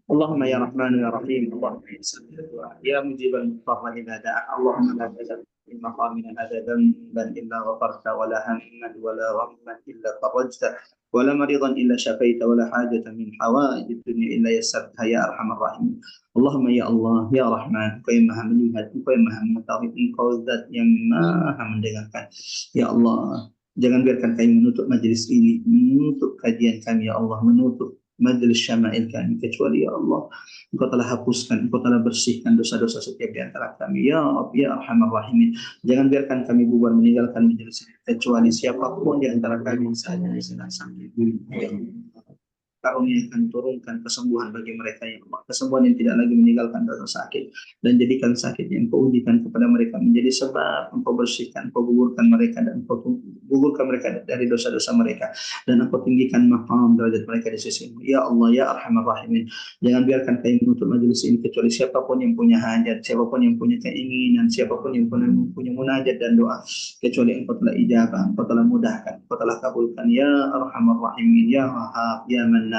Allahumma ya Rahman ya Rahim, Allahumma ya mujibal mutarra idza da'a, Allahumma la tajal في مقامنا هذا ذنبا إلا غفرت ولا هما ولا غما إلا فرجته ولا مريضا إلا شفيت ولا حاجة من حوائج الدنيا إلا يسرتها يا أرحم الراحمين. اللهم ya Allah ya Rahman, Engkau yang maha melihat, Engkau yang maha mengetahui, Engkau zat yang maha mendengarkan. Ya Allah, Jangan biarkan kami menutup majelis ini, menutup kajian kami ya Allah, menutup majelis syama'il kami, kecuali ya Allah Engkau telah hapuskan, Engkau telah bersihkan dosa-dosa setiap di antara kami ya Rabb ya Arhamar Rahimin. Jangan biarkan kami bubar meninggalkan majelis ini, kecuali siapapun di antara kami yang saat ini sedang sakit. Karunia akan turunkan kesembuhan bagi mereka ya Allah, kesembuhan yang tidak lagi meninggalkan rasa sakit, dan jadikan sakit yang Engkau ujikan kepada mereka menjadi sebab Engkau bersihkan, Engkau gugurkan mereka, dan Engkau gugurkan mereka dari dosa-dosa mereka, dan Engkau tinggikan maqam derajat mereka di sisi-Mu ya Allah ya Arhamar Rahimin. Jangan biarkan kami menutup majelis ini kecuali siapapun yang punya hajat, siapapun yang punya keinginan, siapapun yang punya munajat dan doa, kecuali Engkau telah ijabah, Engkau telah mudahkan, Engkau telah kabulkan ya Arhamar Rahimin ya Wahhab ya Mannan.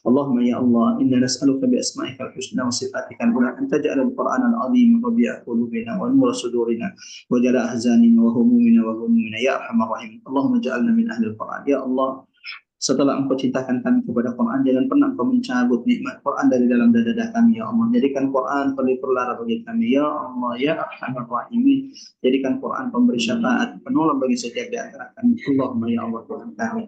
اللهم يا الله إنا نسألك بأسمائك الحسنى وصفاتك العلى أن تجعل القرآن العظيم ربيع قلوبنا ونور صدورنا وجلاء أحزاننا وهمومنا وغمومنا يا أرحم الراحمين. اللهم اجعلنا من أهل القرآن ya Allah. Setelah Engkau cintakan kami kepada Quran, jangan pernah Engkau mencabut nikmat Quran dari dalam dada kami ya Allah. Jadikan Quran pelipur lara bagi kami ya Allah ya Arhamar Rahimin. Jadikan Quran pemberi syafaat, penolong bagi setiap di antara kami. Allahumma ya Allah Tuhan kami,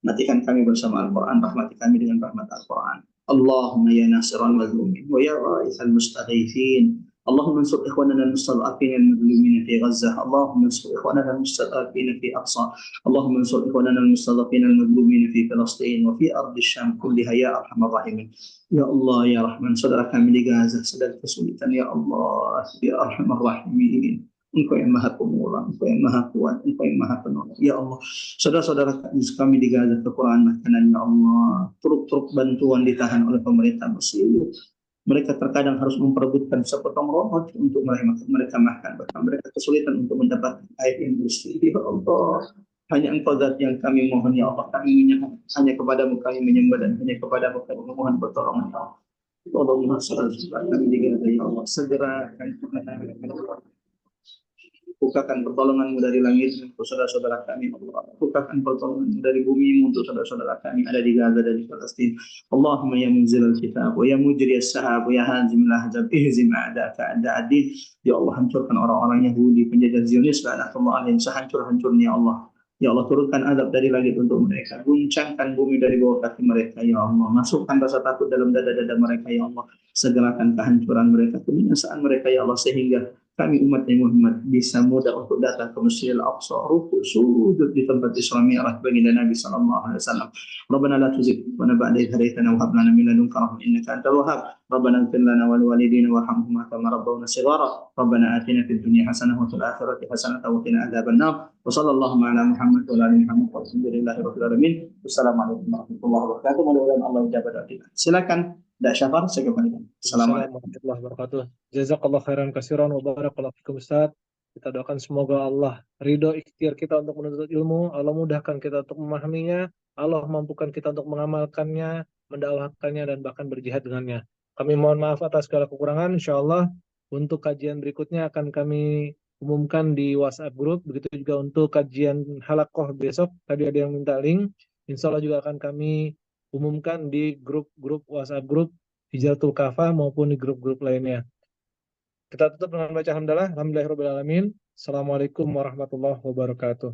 matikan kami bersama Al-Quran, rahmati kami dengan rahmat Al-Quran. Allahumma ya nasiral mazlumin wa ya ghaithal mustaghithin. Allahumma ansur ikhwanana al-mustad'afin al-mazlumin fi Gazzah. Allahumma ansur ikhwanana al-mustad'afin fi Aqsa. Allahumma ansur ikhwanana al-mustad'afin al-mazlumin fi Palestin wa fi ardi Syam kulliha ya Arhamar Rahimin. Ya Allah ya Rahman, saudara kami di Gaza sedang kesulitan ya Allah ya Arhamar Rahimin. Engkau yang maha pemurah, Engkau yang maha kuat, Engkau yang maha penolong. Ya Allah, saudara-saudara kami di Gaza kekurangan makanan, ya Allah. Truk-truk bantuan ditahan oleh pemerintah Mesir. Mereka terkadang harus memperebutkan sepotong roti untuk mereka makan. Bahkan mereka kesulitan untuk mendapatkan air yang bersih. Ya Allah, hanya Engkau zat yang kami mohon, ya Allah. Kami menyembah, hanya kepadamu kami menyembah, dan hanya kepadamu kami memohon pertolongan. Allahumma salli ala kami di Gaza, ya Allah. Segera kami bukakan pertolongan-Mu dari langit untuk saudara-saudara kami, Allah. Bukakan pertolongan-Mu dari bumi untuk saudara-saudara kami ada di Gaza dan di Palestina. Allahumma ya munzil al-kitab wa ya mujri as-sahab wa ya hazim al-ahzab ihzim a'da'aka a'da'ad-din. Ya Allah, hancurkan orang-orang Yahudi penjajah Zionis, laknatullah alaihim, sehancur-hancurnya ya Allah. Ya Allah, turunkan azab dari langit untuk mereka, guncangkan bumi dari bawah kaki mereka ya Allah, masukkan rasa takut dalam dada-dada mereka ya Allah, segerakan kehancuran mereka, kebinasaan mereka ya Allah, sehingga kami umat Muhammad bisa mudah untuk datang ke Masjidil Aqsa, rukuk sujud di tempat Isra Mi'raj baginda Nabi sallallahu alaihi wasallam. Rabbana la tuzigh qulubana ba'da idh hadaytana wa hab lana min ladunka rahmatan innaka antal wahhab. Rabbana ighfir lana wa liwalidina warhamhuma kama rabbawna shighara. Rabbana atina fid dunya hasanah wa fil akhirati hasanah wa qina adzabannar. Wa sallallahu ala Muhammad wa ala ali Muhammad walhamdulillahi rabbil alamin. Wassalamualaikum warahmatullahi wabarakatuh. Mudah-mudahan Allah ijabah doa kita. Silakan Dak Syafar, saya kembalikan. Assalamualaikum warahmatullahi wabarakatuh. Jazakallah khairan katsiran wa barakallahu fikum Ustaz. Kita doakan semoga Allah ridho ikhtiar kita untuk menuntut ilmu, Allah mudahkan kita untuk memahaminya, Allah mampukan kita untuk mengamalkannya, mendakwahkannya, dan bahkan berjihad dengannya. Kami mohon maaf atas segala kekurangan. Insyaallah untuk kajian berikutnya akan kami umumkan di WhatsApp group. Begitu juga untuk kajian halakoh besok. Tadi ada yang minta link. Insyaallah juga akan kami umumkan di grup-grup WhatsApp grup Hijratul Kafah maupun di grup-grup lainnya. Kita tutup dengan baca alhamdulillah, alhamdulillahirabbil alamin. Assalamualaikum warahmatullahi wabarakatuh.